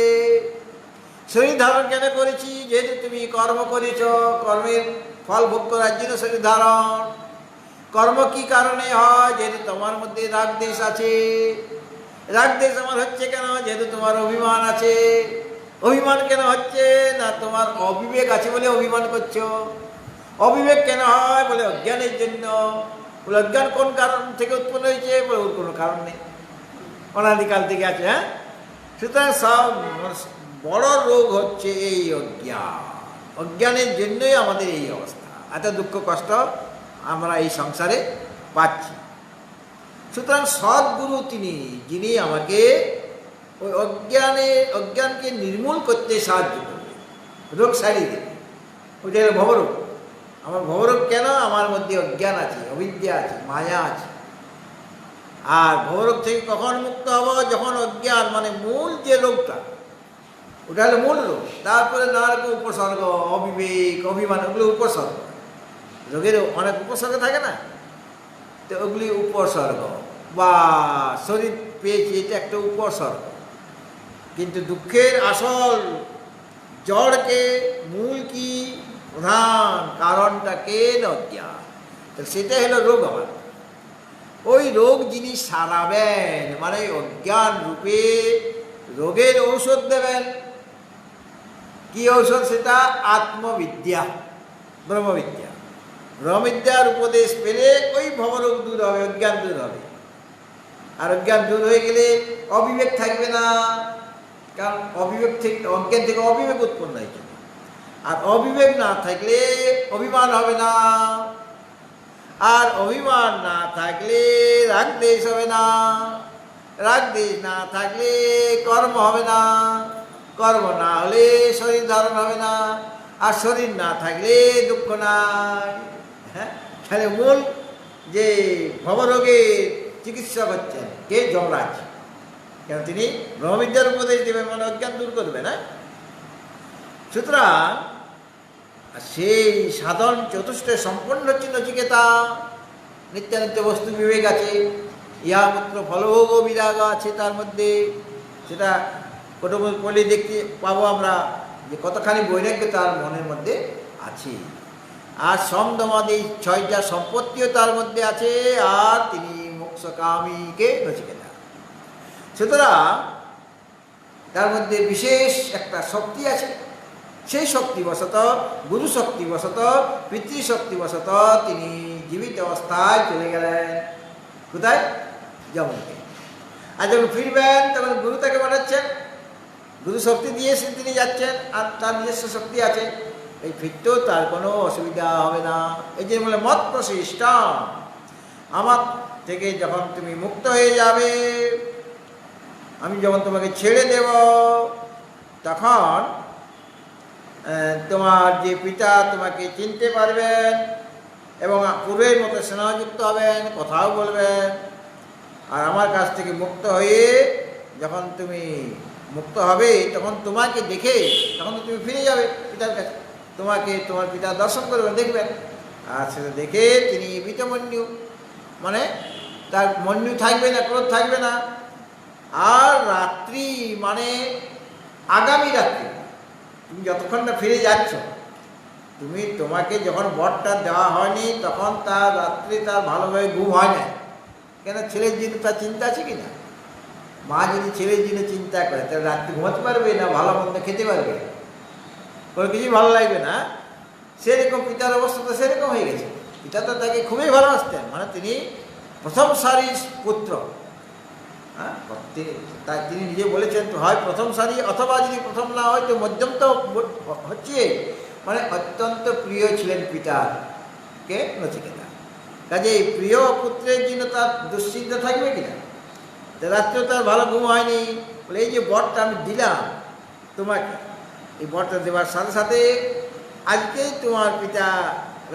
শরীর ধারণ কেন করেছি? যেহেতু তুমি কর্ম করেছ, কর্মের ফল ভোগ করার জন্য শরীর ধারণ। কর্ম কি কারণে হয়? যেহেতু তোমার মধ্যে রাগ দেশ আছে। রাগ দেশ আমার হচ্ছে কেন? যেহেতু তোমার অভিমান আছে। অভিমান কেন হচ্ছে? না তোমার অবিবেক আছে বলে অভিমান করছো। অবিবেক কেন হয়? বলে অজ্ঞানের জন্য। বলে অজ্ঞান কোন কারণ থেকে উৎপন্ন হয়েছে? বলে ওর কোনো কারণ নেই, অনাদিকাল থেকে আছে। হ্যাঁ, সুতরাং সব বড় রোগ হচ্ছে এই অজ্ঞান। অজ্ঞানের জন্যই আমাদের এই অবস্থা, এত দুঃখ কষ্ট আমরা এই সংসারে পাচ্ছি। সুতরাং সদ্গুরু তিনি, যিনি আমাকে ওই অজ্ঞানকে নির্মূল করতে সাহায্য করবে, রোগ সারিয়ে দেবে। ওইটা হলো ভবরোগ। আমার ভবরোগ কেন? আমার মধ্যে অজ্ঞান আছে, অবিদ্যা আছে, মায়া আছে। আর ভবরোগ থেকে কখন মুক্ত হব? যখন অজ্ঞান মানে মূল যে রোগটা, ওটা হলো মূল রোগ। তারপরে নানা রকম উপসর্গ, অবিবেক, অভিমান, ওগুলো উপসর্গ। রোগের অনেক উপসর্গ থাকে না, তো ওগুলি উপসর্গ। বা শরীর পেয়েছি, এটা একটা উপসর্গ। কিন্তু দুঃখের আসল জড়কে, মূল কি, প্রধান কারণটাকে অজ্ঞান। তো সেটাই হলো রোগ আমার। ওই রোগ যিনি সারাবেন, মানে অজ্ঞান রূপে রোগের ঔষধ দেবেন। কি ঔষধ সেটা? আত্মবিদ্যা, ব্রহ্মবিদ্যা। ব্রহ্মবিদ্যার উপদেশ পেলে ওই ভবরোগ দূর হবে, অজ্ঞান দূর হবে। আর অজ্ঞান দূর হয়ে গেলে অবিবেক থাকবে না, কারণ অবিবেক থেকে, অজ্ঞান থেকে অবিবেক উৎপন্ন হয়েছে। আর অবিবেক না থাকলে অভিমান হবে না, আর অভিমান না থাকলে রাগ দেশ হবে না, রাগ দেশ না থাকলে কর্ম হবে না, কর্ম না হলে শরীর ধারণ হবে না, আর শরীর না থাকলে দুঃখ নাই। হ্যাঁ, তাহলে মূল যে ভবরোগের চিকিৎসা হচ্ছেন কে? যমরাজ। কেন? তিনি ব্রহ্মবিদ্যার উপদেশ দেবেন, মানে অজ্ঞান দূর করবে না। সুতরাং সেই সাধন চতুষ্টে সম্পন্ন হচ্ছে নচিকেতা। নিত্যানিত্য বস্তু বিবেক আছে, ইহা মাত্র ফলভোগ বিরাগ আছে তার মধ্যে। সেটা কোটমোট পড়লে দেখতে পাবো আমরা যে কতখানি বৈরাগ্য তার মনের মধ্যে আছে। আর সমদমাদি 6টা সম্পত্তিও তার মধ্যে আছে। আর তিনি মোক্ষকামীকে নচিকেতা। সুতরাং তার মধ্যে বিশেষ একটা শক্তি আছে। সেই শক্তিবশত, গুরু শক্তিবশত, পিতৃশক্তিবশত তিনি জীবিত অবস্থায় চলে গেলেন। কোথায়? যমকে। আর যখন ফিরবেন তখন গুরু তাকে বানাচ্ছেন, গুরু শক্তি দিয়ে তিনি যাচ্ছেন। আর তার নিজস্ব শক্তি আছে, এই ফিরতেও তার কোনো অসুবিধা হবে না। এই যে বলে মত প্রশিষ্ট, আমার থেকে যখন তুমি মুক্ত হয়ে যাবে, আমি যখন তোমাকে ছেড়ে দেব, তখন তোমার যে পিতা তোমাকে চিনতে পারবেন এবং পূর্বের মতো স্নেহযুক্ত হবেন, কথাও বলবেন। আর আমার কাছ থেকে মুক্ত হয়ে যখন তুমি মুক্ত হবে, তখন তোমাকে দেখে তখন তো তুমি ফিরে যাবে পিতার কাছে। তোমাকে তোমার পিতা দর্শন করবেন, দেখবেন। আর সেটা দেখে তিনি বিতমন্যু, মানে তার মন্যু থাকবে না, ক্রোধ থাকবে না। আর রাত্রি মানে আগামী রাত্রি, তুমি যতক্ষণ না ফিরে যাচ্ছ, তোমাকে যখন বরটা দেওয়া হয়নি তখন তার রাত্রি তার ভালোভাবে ঘুম হয় না। কেন? ছেলের জন্য তার চিন্তা আছে কি না? মা যদি ছেলের জন্য চিন্তা করে, তাহলে রাত্রি ঘুমাতে পারবে না, ভালো মন্দ খেতে পারবে, কোনো কিছুই ভালো লাগবে না। সেরকম পিতার অবস্থা তো সেরকম হয়ে গেছে। পিতা তো তাকে খুবই ভালোবাসতেন, মানে তিনি প্রথম সারির পুত্র। হ্যাঁ, তাই তিনি নিজে বলেছেন, তো হয় প্রথম সারি, অথবা যদি প্রথম না হয় তো মধ্যম তো হচ্ছে। মানে অত্যন্ত প্রিয় ছিলেন পিতার কে? নচিকেতা। কাজে এই প্রিয় পুত্রের জন্য তার দুশ্চিন্তা থাকবে কিনা? রাত্রেও তার ভালো ঘুম হয়নি। বলে এই যে বরটা আমি দিলাম তোমাকে, এই বরটা দেওয়ার সাথে সাথে আজকেই তোমার পিতা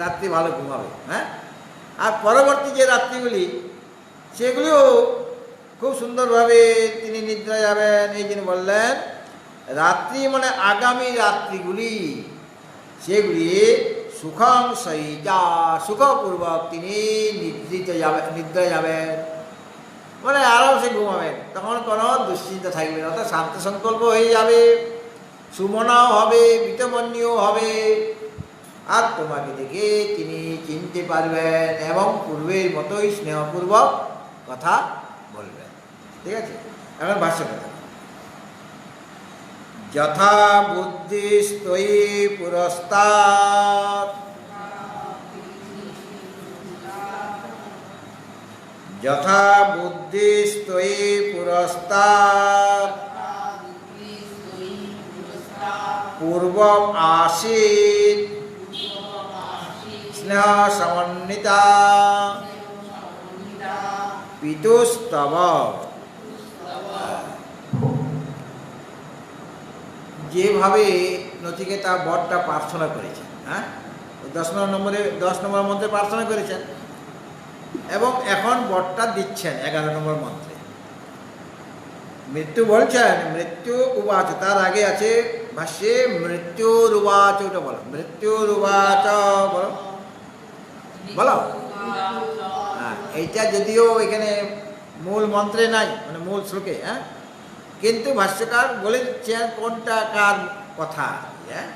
রাত্রি ভালো ঘুমাবে। হ্যাঁ, আর পরবর্তী যে রাত্রিগুলি সেগুলিও খুব সুন্দরভাবে তিনি নিদ্রা যাবেন। এই জন্য বললেন রাত্রি মানে আগামী রাত্রিগুলি, সেগুলি সুখং সই, যা সুখপূর্বক তিনি নিদ্রা যাবেন। মানে আরামসে ঘুমাবেন, তখন কোনো দুশ্চিন্তা থাকবে না, অর্থাৎ শান্ত সংকল্প হয়ে যাবে, সুমনাও হবে, মিতমন্যও হবে, আর তোমাকে দেখে তিনি চিনতে পারবেন এবং পূর্বের মতোই স্নেহপূর্বক কথা বলবেন। ঠিক আছে, এখন ভাষ্য কথা। যথা বুদ্ধিস্তয়ী পুরস্তাৎ, যথা বুদ্ধিস্তয়ী পুরস্তাৎ পূর্বম আসীৎ স্নেহ সমন্বিতা পিতুস্তব। যেভাবে নচিকেতা বরটা প্রার্থনা করেছেন, হ্যাঁ 10 নম্বর মন্ত্রে প্রার্থনা করেছেন এবং এখন বরটা দিচ্ছেন 11 নম্বর মন্ত্রে। মৃত্যু বলছেন, মৃত্যু উবাচ, তার আগে আছে ভাষ্যে মৃত্যুর উবাচ, ওটা বলো, মৃত্যুর উবাচ বলো, বলো। হ্যাঁ, এইটা যদিও এখানে মূল মন্ত্রে নাই, মানে মূল শ্লোকে, হ্যাঁ, কিন্তু ভাষ্যকার বলে দিচ্ছেন কোনটা কার কথা। হ্যাঁ,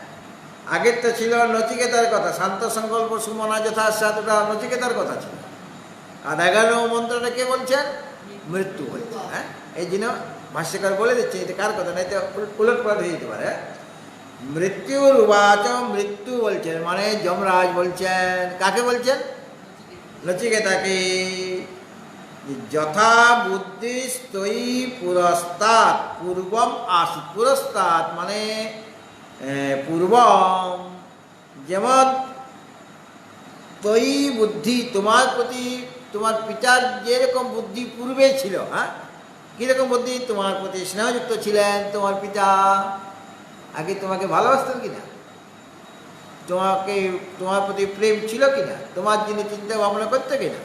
আগেরটা ছিল নচিকেতার কথা, শান্ত সংকল্প সুমনা যথাসাৎ, ওটা নচিকেতার কথা ছিল। আর 11 মন্ত্রটা কে বলছেন? মৃত্যু বলছেন। হ্যাঁ, এই জন্য ভাষ্যকার বলে দিচ্ছে এটা কার কথা, না এটা উলট পালট হয়ে যেতে পারে। মৃত্যুর উবাচ, মৃত্যু বলছেন মানে যমরাজ বলছেন। কাকে বলছেন? নচিকেতাকে। যথা বুদ্ধিস্তয়ী পুরস্তাৎ, পূর্বম আসিৎ, পুরস্তাৎ মানে পূর্বম, যেমন তয়ী বুদ্ধি, তোমার প্রতি তোমার পিতার যেরকম বুদ্ধি পূর্বে ছিল, হ্যাঁ, কীরকম বুদ্ধি? তোমার প্রতি স্নেহযুক্ত ছিলেন তোমার পিতা। আগে তোমাকে ভালোবাসতেন কিনা, তোমার প্রতি প্রেম ছিল কিনা, তোমার যিনি চিন্তা ভাবনা করতে কিনা।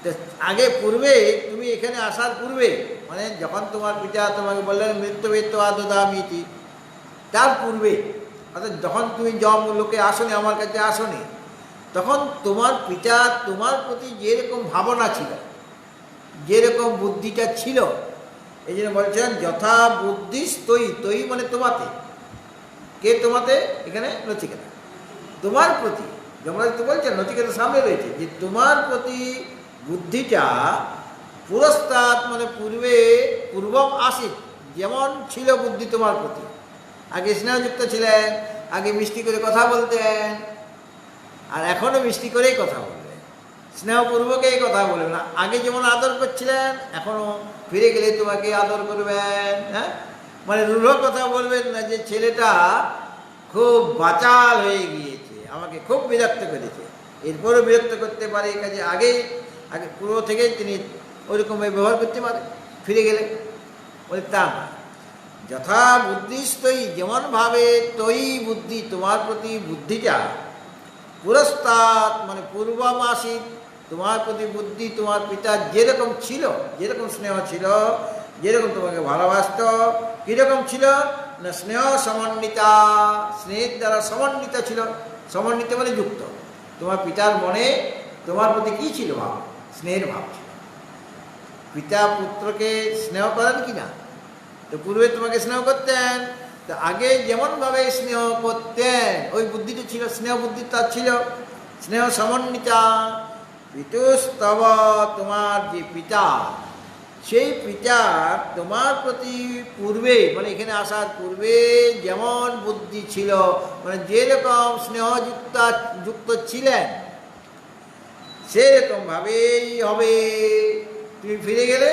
তো আগে পূর্বে, তুমি এখানে আসার পূর্বে, মানে যখন তোমার পিতা তোমাকে বললেন মৃত্যুবেত্ত আদদামিতি, তার পূর্বে, অর্থাৎ যখন তুমি জম লোকে আসনি, আমার কাছে আসনি, তখন তোমার পিতা তোমার প্রতি যেরকম ভাবনা ছিল, যেরকম বুদ্ধিটা ছিল, এই জন্য বলছেন যথা বুদ্ধিস্তয়ী, তয়ী মানে তোমাতে। কে তোমাতে? এখানে নচিকেতা। তোমার প্রতি যমরাজ তো বলছেন, নচিকেতা সামনে রয়েছে, যে তোমার প্রতি বুদ্ধিটা পুরস্তাৎ মানে পূর্বে, পূর্বম আসিত, যেমন ছিল বুদ্ধি তোমার প্রতি। আগে স্নেহযুক্ত ছিলেন, আগে মিষ্টি করে কথা বলতেন, আর এখনও মিষ্টি করেই কথা বলবেন, স্নেহপূর্বকেই কথা বলবেন না। আগে যেমন আদর করছিলেন, এখনও ফিরে গেলে তোমাকে আদর করবেন। হ্যাঁ, মানে রূঢ় কথা বলবেন না যে ছেলেটা খুব বাচাল হয়ে গিয়েছে, আমাকে খুব বিরক্ত করেছে, এরপরও বিরক্ত করতে পারে, কাজে আগে পূর্ব থেকেই তিনি ওইরকমভাবে ব্যবহার করতে পারে, ফিরে গেলে বলে তা না। যথা বুদ্ধিস্তয়ী, যেমনভাবে তয়ী বুদ্ধি, তোমার প্রতি বুদ্ধিটা পুরস্তাৎ মানে পূর্বমাসিক, তোমার প্রতি বুদ্ধি তোমার পিতার যেরকম ছিল, যেরকম স্নেহ ছিল, যেরকম তোমাকে ভালোবাসত, কীরকম ছিল না স্নেহ সমন্বিতা, স্নেহের দ্বারা সমন্বিত ছিল। সমন্বিত মানে যুক্ত। তোমার পিতার মনে তোমার প্রতি কী ছিল? ভাব, স্নেহের ভাব ছিল। পিতা পুত্রকে স্নেহ করেন কি না? তো পূর্বে তোমাকে স্নেহ করতেন, তো আগে যেমনভাবে স্নেহ করতেন ওই বুদ্ধিটা ছিল, স্নেহ বুদ্ধি তার ছিল, স্নেহ সমন্বিতা। পিতুস্তব, তোমার যে পিতা, সেই পিতার তোমার প্রতি পূর্বে মানে এখানে আসার পূর্বে যেমন বুদ্ধি ছিল, মানে যেরকম যুক্ত ছিলেন, সেরকমভাবেই হবে। তুমি ফিরে গেলে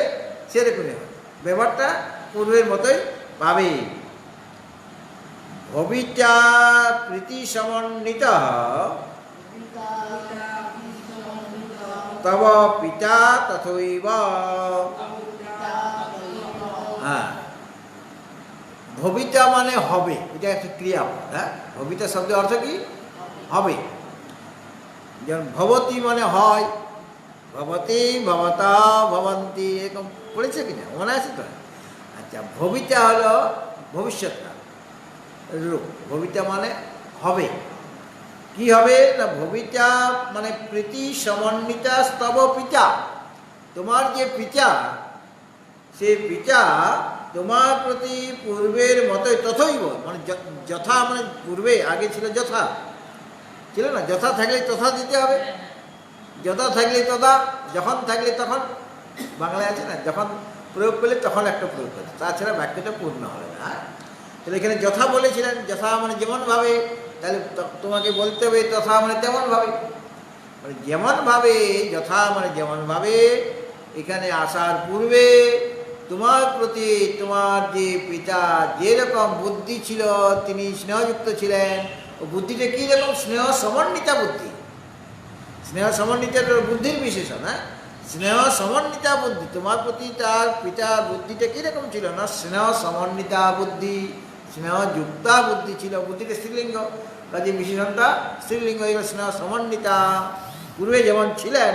সেরকমই হবে, ব্যাপারটা পূর্বের মতোই পাবে। ভবিতা প্রীতি সমন্বিত তব পিতা তথৈব। হ্যাঁ, ভবিতা মানে হবে, এটা একটা ক্রিয়াপদ। হ্যাঁ, ভবিতা শব্দের অর্থ কি? হবে। যেমন ভবতী মানে হয়, ভবতী, ভবতা, ভবন্তী, এরকম পড়েছে কিনা, মনে আছে তো? আচ্ছা, ভবিতা হলো ভবিষ্যৎকাল রূপ। ভবিতা মানে হবে। কি হবে না, ভবিতা মানে প্রীতি সমন্বিতা স্তব পিতা, তোমার যে পিতা, সেই পিতা তোমার প্রতি পূর্বের মতোই তথৈব, মানে যথা মানে পূর্বে, আগে ছিল যথা, ছিল না? যথা থাকলে তথা দিতে হবে, যথা থাকলে তথা, যখন থাকলে তখন। বাংলায় আছে না, যখন প্রয়োগ করলে তখন একটা প্রয়োগ করছে, তাছাড়া বাক্যটা পূর্ণ হবে না। তাহলে এখানে যথা বলেছিলেন, যথা মানে যেমনভাবে, তাহলে তোমাকে বলতে হবে তথা মানে তেমনভাবে, মানে যেমনভাবে, যথা মানে যেমনভাবে এখানে আসার পূর্বে তোমার প্রতি তোমার যে পিতা যেরকম বুদ্ধি ছিল, তিনি স্নেহযুক্ত ছিলেন। ও বুদ্ধিটা কী রকম? স্নেহ সমন্বিতা বুদ্ধি। স্নেহ সমন্বিতা বুদ্ধির বিশেষণ, হ্যাঁ, স্নেহ সমন্বিতা বুদ্ধি। তোমার প্রতি তার পিতার বুদ্ধিটা কীরকম ছিল না? স্নেহ সমন্বিতা বুদ্ধি, স্নেহযুক্তা বুদ্ধি ছিল। বুদ্ধিটা স্ত্রীলিঙ্গ, কাজে বিশেষণটা স্ত্রীলিঙ্গ। এবার স্নেহ সমন্বিতা পূর্বে যেমন ছিলেন,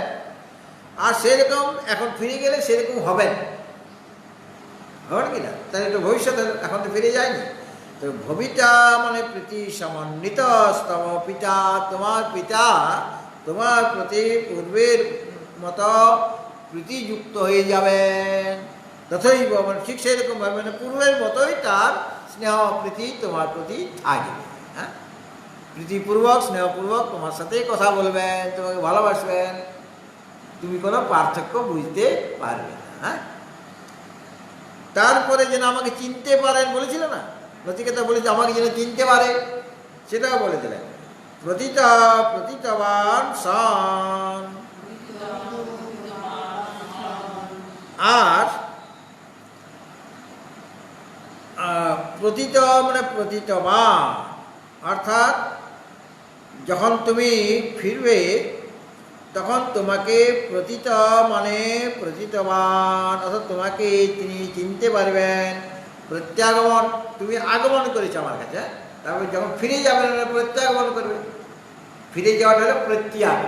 আর সেরকম এখন ফিরে গেলে সেরকম হবেন, হবেন কি না? তাহলে একটু ভবিষ্যতে, এখন তো ফিরে যায়নি। তো ভবিতা মানে প্রীতি সমন্বিত স্তব পিতা, তোমার পিতা তোমার প্রতি পূর্বের মতো প্রীতিযুক্ত হয়ে যাবেন। তথৈব মানে ঠিক সেরকমভাবে, মানে পূর্বের মতোই তার স্নেহ প্রীতি তোমার প্রতি থাকবে। হ্যাঁ, প্রীতিপূর্বক স্নেহপূর্বক তোমার সাথে কথা বলবেন, তোমাকে ভালোবাসবেন, তুমি কোনো পার্থক্য বুঝতে পারবে না। হ্যাঁ, তারপরে যেন আমাকে চিনতে পারেন বলেছিল না, নচিকেতা বলেছে আমাকে যেন চিনতে পারে, সেটাও বলে দিলেন। প্রতীতবান সন, আর প্রতীত মানে প্রতীতবান, অর্থাৎ যখন তুমি ফিরবে তখন তোমাকে প্রতীত মানে প্রতীতবান, অর্থাৎ তোমাকে তিনি চিনতে পারবেন। প্রত্যাগমন, তুমি আগমন করেছো আমার কাছে, তারপরে যখন ফিরে যাবেন প্রত্যাগমন করবে। ফিরে যাওয়াটা হলো প্রত্যাগ,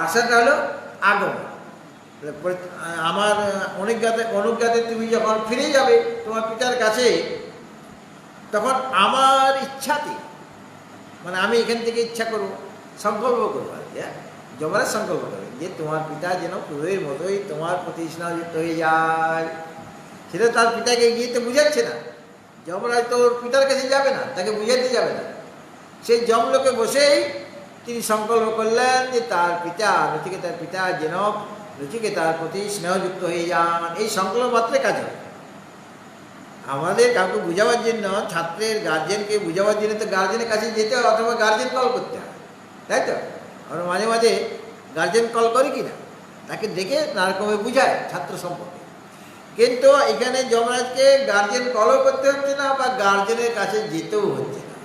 আসাটা হলো আগমন। আমার অনুজ্ঞাতে তুমি যখন ফিরে যাবে তোমার পিতার কাছে, তখন আমার ইচ্ছাতে, মানে আমি এখান থেকে ইচ্ছা করবো, সংকল্প করবো আর কি। যমরাজ সংকল্প করবে যে তোমার পিতা যেন পূর্বের মতোই তোমার প্রতি স্নেহযুক্ত হয়ে যায়। সেটা তার পিতাকে গিয়ে তো বুঝাচ্ছে না, যমরাজ তো ওর পিতার কাছে যাবে না, তাকে বুঝাতে যাবে না। সেই যমলোকে বসেই তিনি সংকল্প করলেন যে তার পিতা, নচিকেতার পিতা যেন নচিকেতার প্রতি স্নেহযুক্ত হয়ে যান। এই সংকল্প মাত্রে কাজ হবে। আমাদের কাউকে বুঝাবার জন্য, ছাত্রের গার্জেনকে বুঝাবার জন্য তো গার্জেনের কাছে যেতে হয়, অথবা গার্জেন কল করতে হয়, তাই তো? আমরা মাঝে মাঝে গার্জেন কল করি কি না, তাকে ডেকে নানারকমে বুঝায় ছাত্র সম্পর্কে। কিন্তু এখানে যমরাজকে গার্জেন কলও করতে হচ্ছে না, বা গার্জেনের কাছে যেতেও হচ্ছে না।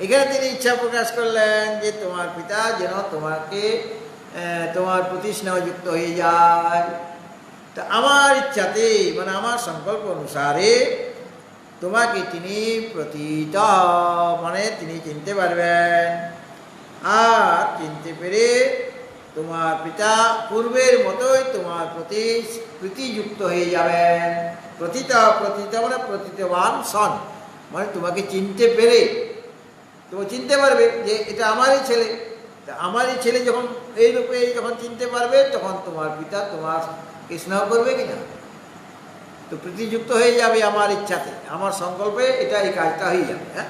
এখানে তিনি ইচ্ছা প্রকাশ করলেন যে তোমার পিতা যেন তোমাকে তোমার প্রতি স্নেহযুক্ত হয়ে যায়। তা আমার ইচ্ছাতে, মানে আমার সংকল্প অনুসারে তোমাকে তিনি প্রতীত মানে তিনি চিনতে পারবেন। আর চিনতে পেরে তোমার পিতা পূর্বের মতোই তোমার প্রতি প্রীতিযুক্ত হয়ে যাবেন। প্রতীত মানে প্রতীতবান সন, মানে তোমাকে চিনতে পেরে তুমি চিনতে পারবে যে এটা আমারই ছেলে। তা আমারই ছেলে যখন এই রূপে যখন চিনতে পারবে, তখন তোমার পিতা তোমার স্নেহ করবে কিনা, তো প্রীতিযুক্ত হয়ে যাবে আমার ইচ্ছাতে, আমার সংকল্পে এটা এই কাজটা হয়ে যাবে। হ্যাঁ,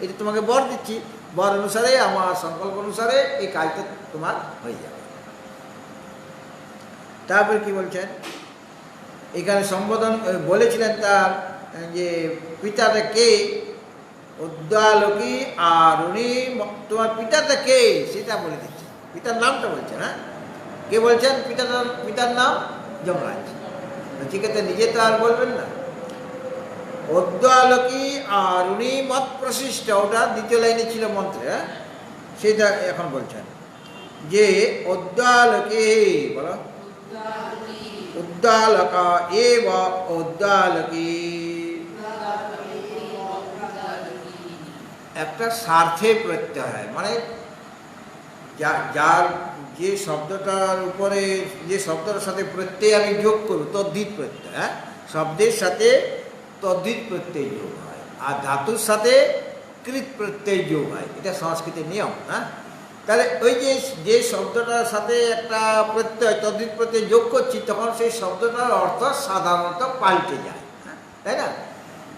এটা তোমাকে বর দিচ্ছি, বর অনুসারে আমার সংকল্প অনুসারে এই কাজটা তোমার হয়ে যাবে। তারপরে কি বলছেন এখানে সম্বোধন বলেছিলেন তার যে পিতাটা কে, উদ্দালকী আর উনি, তোমার পিতাটা কে সেটা বলে দিচ্ছে, পিতার নামটা বলছেন। হ্যাঁ, কে বলছেন পিতার নাম? যমরাজ। নচিকেতা নিজে তো আর বলবেন না। উদ্দালকী আর উনি মত প্রশিষ্ট, ওটা দ্বিতীয় লাইনে ছিল মন্ত্রে। হ্যাঁ, সেটা এখন বলছেন যে উদ্দালকী, বলো উদ্দালকা এব উদ্দালকী, একটা স্বার্থে প্রত্যয়, মানে যার যে শব্দটার উপরে, যে শব্দটার সাথে প্রত্যয় আমি যোগ করব, তদ্ধিত প্রত্যয়। হ্যাঁ, শব্দের সাথে তদ্ধিত প্রত্যয় যোগ হয়, আর ধাতুর সাথে কৃত প্রত্যয় যোগ হয়, এটা সংস্কৃতের নিয়ম। হ্যাঁ, তাহলে ওই যে যে শব্দটার সাথে একটা প্রত্যয় তদ্ধিত প্রত্যয় যোগ করছি, তখন সেই শব্দটার অর্থ সাধারণত পাল্টে যায়, তাই না?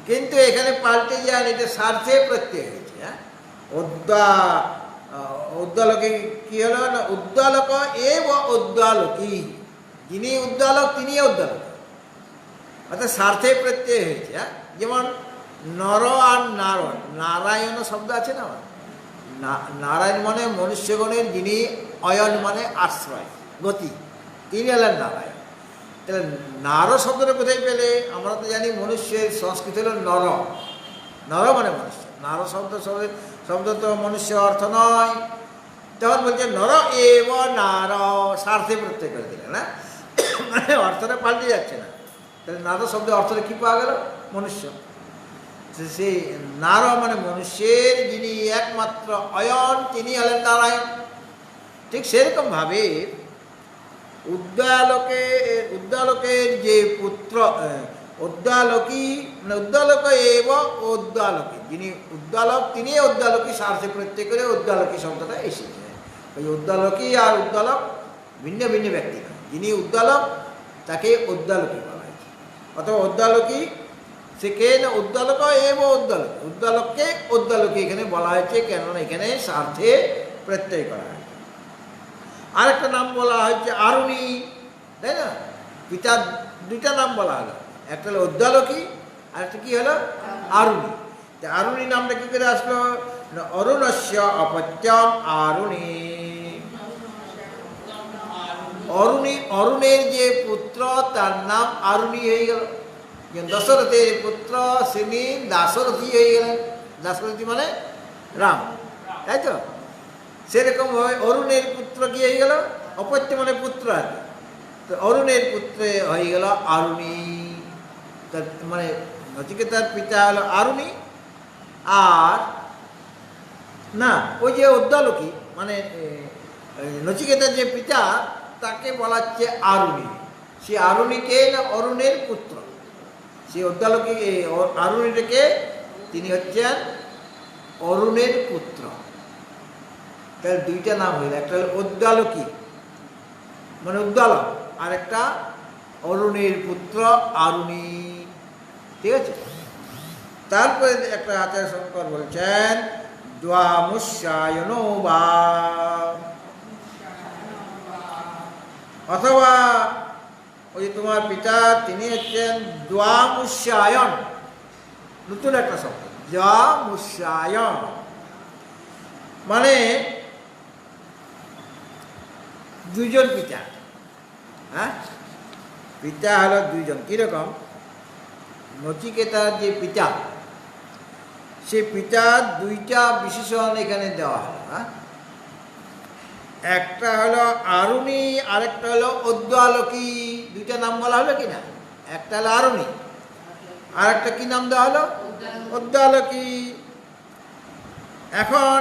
কিন্তু এখানে পাল্টে যায়, এটা স্বার্থে প্রত্যয় হয়েছে। হ্যাঁ, উদ্দালকে কি হলো না, উদ্দালক এব উদ্দালকী, যিনি উদ্দালক তিনি উদ্দালক, অর্থাৎ স্বার্থে প্রত্যয় হয়েছে। হ্যাঁ, যেমন নর আর নারায়ণ শব্দ আছে না, নারায়ণ মানে মনুষ্যগণের যিনি, অয়ন মানে আশ্রয় গতি, তিনি হলেন নারায়ণ। তাহলে নার শব্দটা কোথায় পেলে? আমরা তো জানি মনুষ্যের সংস্কৃত হল নর, নর মানে মনুষ্য। নার শব্দ তো মনুষ্য অর্থ নয়, তখন বলছে নর এব নার, স্বার্থে প্রত্যয় করে দিলেন না, মানে অর্থটা পাল্টে যাচ্ছে না। তাহলে নার শব্দের অর্থটা কী পাওয়া গেল? মনুষ্য। সেই নার মানে মনুষ্যের যিনি একমাত্র অয়ন, তিনি হলেন নারায়ণ। ঠিক সেরকমভাবে উদ্দালকের যে পুত্র উদ্দালকী, মানে উদ্দালক এব উদ্দালকী, যিনি উদ্দালক তিনি উদ্দালকী, স্বার্থে প্রত্যয় করে উদ্দালকী শব্দটা এসেছে। ওই উদ্দালকী আর উদ্দালক ভিন্ন ভিন্ন ব্যক্তি নয়, যিনি উদ্দালক তাকে উদ্দালকী বলা হয়েছে। অথবা উদ্দালকী সে কে না, উদ্দালক এব উদ্দালক, উদ্দালককে উদ্দালকী এখানে বলা হয়েছে, কেননা এখানে স্বার্থে প্রত্যয় করা হয়েছে। আরেকটা নাম বলা হয়েছে আরুণী, তাই না? পিতার দুইটা নাম বলা হলো, একটা হলো উদ্দালকী, আর একটা কি হলো আরুণী। আরুণী নামটা কি করে আসলো? অরুণস্য অপত্যম আরুণী, অরুণের যে পুত্র তার নাম আরুণী হয়ে গেল। দশরথের পুত্র শ্রীনি দাশরথী হয়ে গেলেন, দাশরথী মানে রাম, তাই তো? সেরকম হয় অরুণের পুত্র কি হয়ে গেল? অপত্য মানে পুত্র আর কি, তো অরুণের পুত্র হয়ে গেল আরুণী। তার মানে নচিকেতার পিতা হলো আরুণী, আর না ওই যে উদ্দালকী মানে নচিকেতার যে পিতা তাকে বলা হচ্ছে আরুণী। সে আরুণীকে না অরুণের পুত্র, সে উদ্দালকী আরুণীটাকে তিনি হচ্ছেন অরুণের পুত্র। তার দুইটা নাম হইল, একটা হল উদ্দালকী মানে উদ্দালক, আর একটা অরুণের পুত্র আরুণী, ঠিক আছে? তারপরে একটা আচার্য শঙ্কর বলছেন দ্বামুষ্যায়ন বা, অথবা ওই তোমার পিতা তিনি হচ্ছেন দ্বামুষ্যায়ন, নতুন একটা শব্দ দ্বামুষ্যায়ন, মানে দুইজন পিতা। হ্যাঁ, পিতা হলো দুইজন। কীরকম? নচিকেতার যে পিতা, সে পিতার দুইটা বিশেষণ এখানে দেওয়া হলো। হ্যাঁ, একটা হলো আরুণী, আরেকটা হলো উদ্দালকী। দুইটা নাম বলা হলো কি না? একটা হলো আরুণী, আর একটা কি নাম দেওয়া হলো? উদ্দালকী। এখন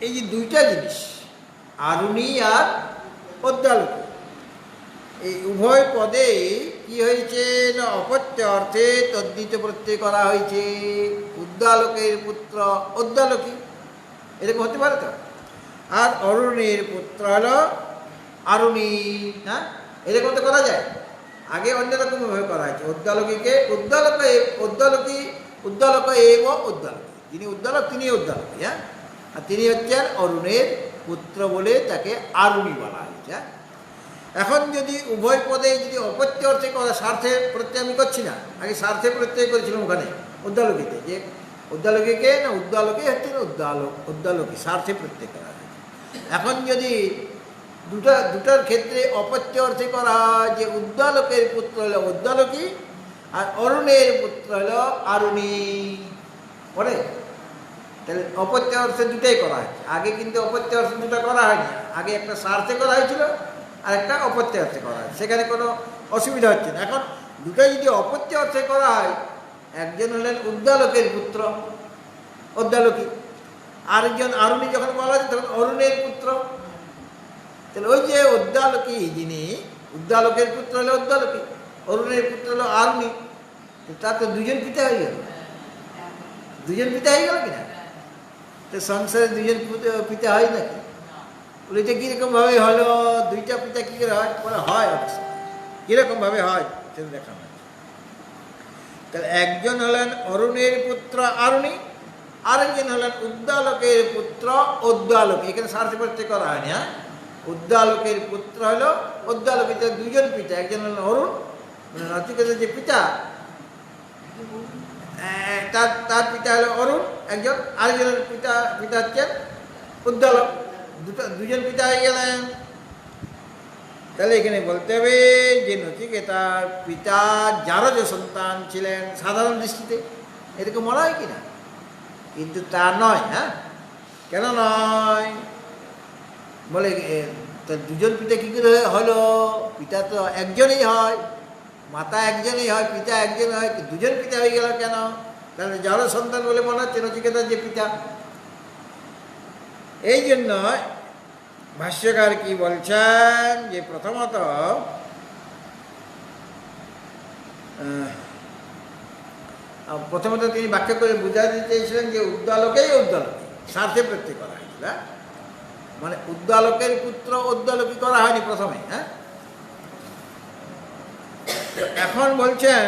এই যে দুইটা জিনিস আরুণী আর উদ্দালকী, এই উভয় পদে কি হয়েছে না অপত্য অর্থে তদ্ধিত প্রত্যয় করা হয়েছে। উদ্দালকের পুত্র উদ্দালকী, এরকম হতে পারে তো। আর অরুণের পুত্র হলো আরুণী। হ্যাঁ, এরকম তো করা যায়। আগে অন্যরকমভাবে করা হয়েছে, উদ্দালকীকে উদ্দালক এব উদ্দালকী, যিনি উদ্দালক তিনি উদ্দালকী। হ্যাঁ, আর তিনি হচ্ছেন অরুণের পুত্র বলে তাকে আরুণী বলা হয়েছে। এখন যদি উভয় পদে যদি অপত্য অর্থে করা, স্বার্থে প্রত্যয় আমি করছি না, আগে স্বার্থে প্রত্যয় করেছিলাম ওখানে উদ্দালকীতে, যে উদ্দালকীকে না উদ্দালকী হচ্ছে না উদ্দালকী, স্বার্থে প্রত্যয় করা হয়েছে। এখন যদি দুটার ক্ষেত্রে অপত্য অর্থে করা হয়, যে উদ্দালকের পুত্র হলো উদ্দালকী আর অরুণের পুত্র হলো আরুণী, পরে তাহলে অপত্য অর্থে দুটাই করা হয়েছে। আগে কিন্তু অপত্য অর্থে দুটা করা হয়নি, আগে একটা স্বার্থে করা হয়েছিল আর একটা অপত্য অর্থে করা হয়, সেখানে কোনো অসুবিধা হচ্ছে না। এখন দুটাই যদি অপত্য অর্থে করা হয়, একজন হলেন উদ্দালকের পুত্র উদ্দালকী, আরেকজন আরুণী যখন বলা হচ্ছে তখন অরুণের পুত্র। তাহলে ওই যে উদ্দালকী, যিনি উদ্দালকের পুত্র হলো উদ্দালকী, অরুণের পুত্র হলো আরুণী, তার তো দুজন পিতা হয়ে গেল, দুজন পিতা হয়ে গেল কিনা? তো সংসারে দুজন পিতা হয় নাকি? এটা কীরকমভাবে হলো, দুইটা পিতা কী করে হয়, বলে হয় অবশ্য, কীরকমভাবে হয় সেটা দেখানো হয়েছে। তাহলে একজন হলেন অরুণের পুত্র আরুণী, আরেকজন হলেন উদ্দালকের পুত্র উদ্দালক। এখানে সার্থ প্রত্যয় করা হয়নি। হ্যাঁ, উদ্দালকের পুত্র হলো উদ্দালক, দুইজন পিতা, একজন হলেন অরুণ মানে নচিকেতার যে পিতা, তার পিতা হলো অরুণ একজন, আরেকজনের পিতা হচ্ছেন উদ্দালক, দুজন পিতা হয়ে গেলেন। তাহলে এখানে বলতে হবে যে নচিকেতার পিতা জারজ সন্তান ছিলেন সাধারণ দৃষ্টিতে, এরকম মনে হয় কিনা, কিন্তু তা নয়। হ্যাঁ, কেন নয়, বলে দুজন পিতা কী করে হলো, পিতা তো একজনই হয়, মাতা একজনই হয়, পিতা একজন হয়, দুজন পিতা হয়ে গেল কেন? তাহলে যার সন্তান বলে মনে হচ্ছে নচিকেতার যে পিতা। এই জন্য ভাষ্যকার কি বলছেন যে প্রথমত তিনি ব্যাখ্যা করে বুঝাতে চেয়েছিলেন যে উদ্দালকেই উদ্দালকে স্বার্থে প্রত্যয় করা হয়েছিল, মানে উদ্দালকের পুত্র উদ্দালকী করা হয়নি প্রথমে। হ্যাঁ, এখন বলছেন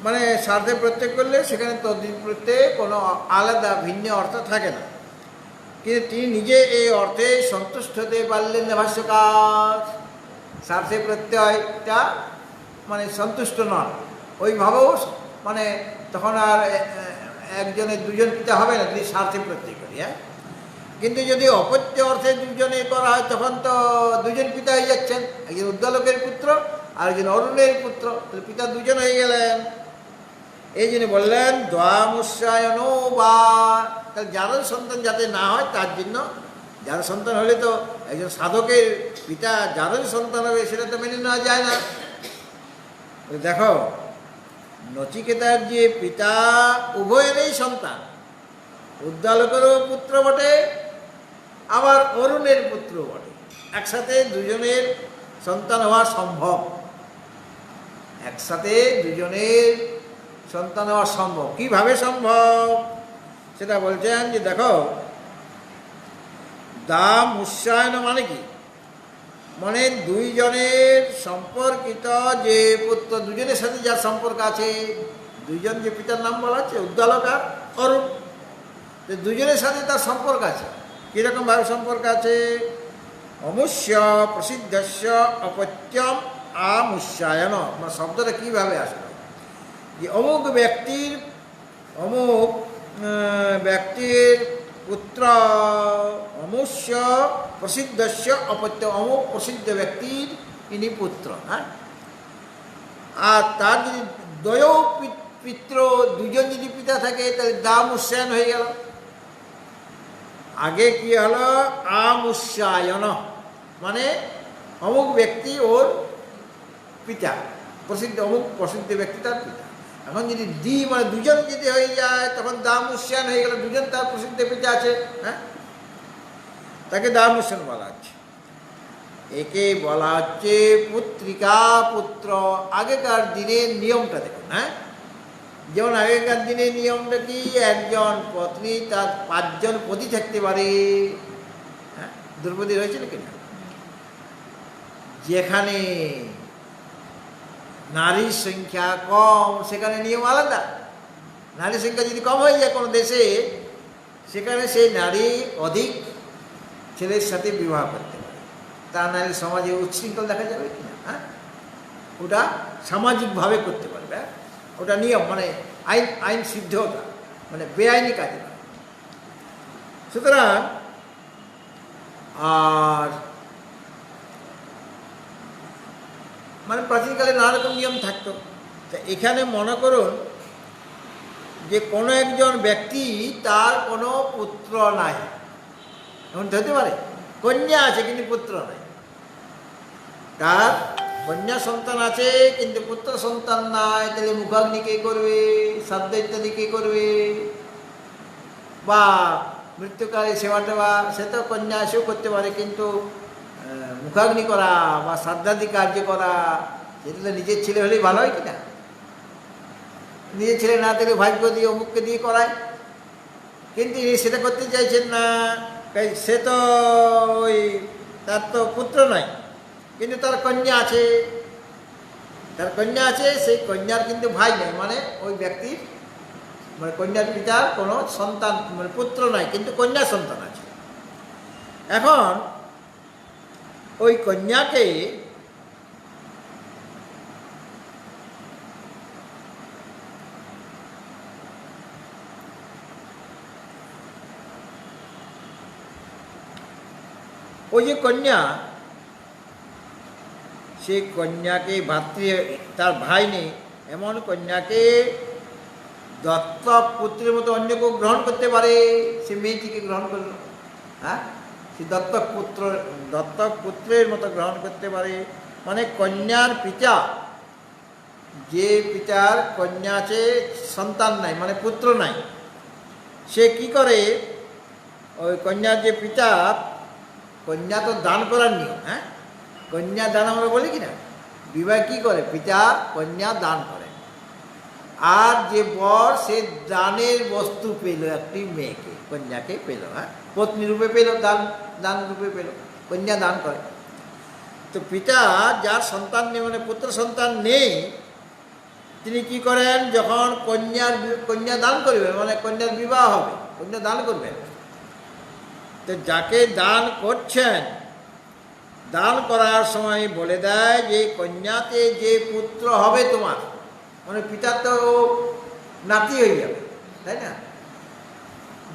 মানে স্বার্থে প্রত্যয় করলে সেখানে তদ্ধিত প্রত্যয়ে কোনো আলাদা ভিন্ন অর্থ থাকে না, কিন্তু তিনি নিজে এই অর্থে সন্তুষ্ট হতে পারলেন না। ভাষ্যকার স্বার্থে প্রত্যয়টা মানে সন্তুষ্ট নন, ওইভাবেও মানে তখন আর একজনের দুজন পিতা হবে না যদি স্বার্থে প্রত্যয় করি। হ্যাঁ, কিন্তু যদি অপত্য অর্থে দুজনে করা হয় তখন তো দুজন পিতা হয়ে যাচ্ছেন, একজন উদ্দালকের পুত্র আর একজন অরুণের পুত্র, তাহলে পিতা দুজন হয়ে গেলেন। এই জন্য বললেন দ্বামুষ্যায়ন বা, তাহলে যাদের সন্তান যাতে না হয় তার জন্য, যার সন্তান হলে তো একজন সাধকের পিতা যাদের সন্তান হবে সেটা তো মেনে নেওয়া যায় না। দেখো নচিকেতার যে পিতা উভয়েরই সন্তান, উদ্দালকেরও পুত্র বটে আবার অরুণের পুত্র বটে, একসাথে দুজনের সন্তান হওয়া সম্ভব, একসাথে দুজনের সন্তান হওয়া সম্ভব। কিভাবে সম্ভব সেটা বলছেন যে দেখো দাম উৎসায়ন মানে কি, মানে দুইজনের সম্পর্কিত যে পুত্র, দুজনের সাথে যার সম্পর্ক আছে, দুইজন যে পিতার নাম বলা হচ্ছে উদ্দালক আর অরুণ, দুজনের সাথে তার সম্পর্ক আছে। কীরকমভাবে সম্পর্ক আছে, অমুষ্য প্রসিদ্ধস্য অপত্যম আমুষ্যায়ন, মানে শব্দটা কীভাবে আসবে যে অমুক ব্যক্তির পুত্র অমুষ্য প্রসিদ্ধস্য অপত্য, অমুক প্রসিদ্ধ ব্যক্তির ইনি পুত্র। হ্যাঁ, আর তার যদি দ্বয় পিত্র, দুজন যদি পিতা থাকে তাহলে দামুষ্যায়ন হয়ে গেল। আগে কি হলো আমুষ্যায়ন, মানে অমুক ব্যক্তি ওর পিতা, প্রসিদ্ধ অমুক প্রসিদ্ধ ব্যক্তি তার পিতা। এখন যদি মানে দুজন যদি হয়ে যায় তখন দামুষ্যায়ন হয়ে গেল, দুজন তার প্রসিদ্ধ পিতা আছে। হ্যাঁ, তাকে দামুষ্যায়ন বলা হচ্ছে। একে বলা হচ্ছে পুত্রিকা পুত্র। আগেকার দিনের নিয়মটা দেখুন। হ্যাঁ, যেমন আগেকার দিনের নিয়মটা কি, একজন পত্নী তার 5 জন পতি থাকতে পারে। হ্যাঁ, দ্রৌপদী হয়েছিল কিনা, যেখানে নারীর সংখ্যা কম সেখানে নিয়ম আলাদা, নারীর সংখ্যা যদি কম হয়ে যায় কোনো দেশে সেখানে সেই নারী অধিক ছেলের সাথে বিবাহ করতে পারে, তা নারী সমাজে উচ্ছৃঙ্খল দেখা যাবে কিনা। হ্যাঁ, ওটা সামাজিকভাবে করতে পারবে, ওটা নিয়ম, মানে আইন সিদ্ধ, ওটা মানে বেআইনি কাজ না। সুতরাং আর মানে প্রাচীনকালে নানা রকম নিয়ম থাকতো। তা এখানে মনে করুন যে কোনো একজন ব্যক্তি তার কোনো পুত্র নাই, এমন হতে পারে কন্যা আছে কিন্তু পুত্র নাই, তার কন্যা সন্তান আছে কিন্তু পুত্র সন্তান নাই, তাহলে মুখাগ্নি কে করবে, শ্রাদ্ধ ইত্যাদি কে করবে, বা মৃত্যুকালে সেবা টেবা সে তো কন্যা এসেও করতে পারে, কিন্তু মুখাগ্নি করা বা শ্রাদ্ধাদি কার্য করা সেটা তো নিজের ছেলে হলেই ভালো হয় কিনা, নিজের ছেলে না থেকে ভাগ্য দিয়ে অমুককে দিয়ে করায়, কিন্তু সেটা করতে চাইছেন না, সে তো ওই তার তো পুত্র নাই, কিন্তু তার কন্যা আছে, তার কন্যা আছে, সেই কন্যার কিন্তু ভাই নেই, মানে ওই ব্যক্তির মানে কন্যার পিতার কোনো সন্তান মানে পুত্র নাই, কিন্তু কন্যা সন্তান আছে। এখন ওই কন্যাকে ওই যে কন্যা, সেই কন্যাকে ভাতৃ, তার ভাই নেই এমন কন্যাকে দত্তক পুত্রের মতো অন্য কেউ গ্রহণ করতে পারে, সে মেয়েটিকে গ্রহণ করল। হ্যাঁ, সে দত্তক পুত্রের মতো গ্রহণ করতে পারে। মানে কন্যার পিতা, যে পিতার কন্যা আছে সন্তান নাই মানে পুত্র নাই, সে কি করে, ওই কন্যার যে পিতা, কন্যা তো দান করার নিয়ম। হ্যাঁ, কন্যা দান আমরা বলি কিনা, বিবাহ কি করে, পিতা কন্যা দান করে, আর যে বর সে দানের বস্তু পেল, একটি মেয়েকে কন্যাকে পেল, হ্যাঁ পত্নী রূপে পেল, দান রূপে পেল, কন্যা দান করে। তো পিতা যার সন্তান নেই মানে পুত্র সন্তান নেই, তিনি কি করেন, যখন কন্যা দান করবেন মানে কন্যার বিবাহ হবে, কন্যা দান করবেন, তো যাকে দান করছেন, দান করার সময় বলে দেয় যে কন্যাতে যে পুত্র হবে তোমার, মানে পিতা তো নাতি হয়ে যাবে, তাই না?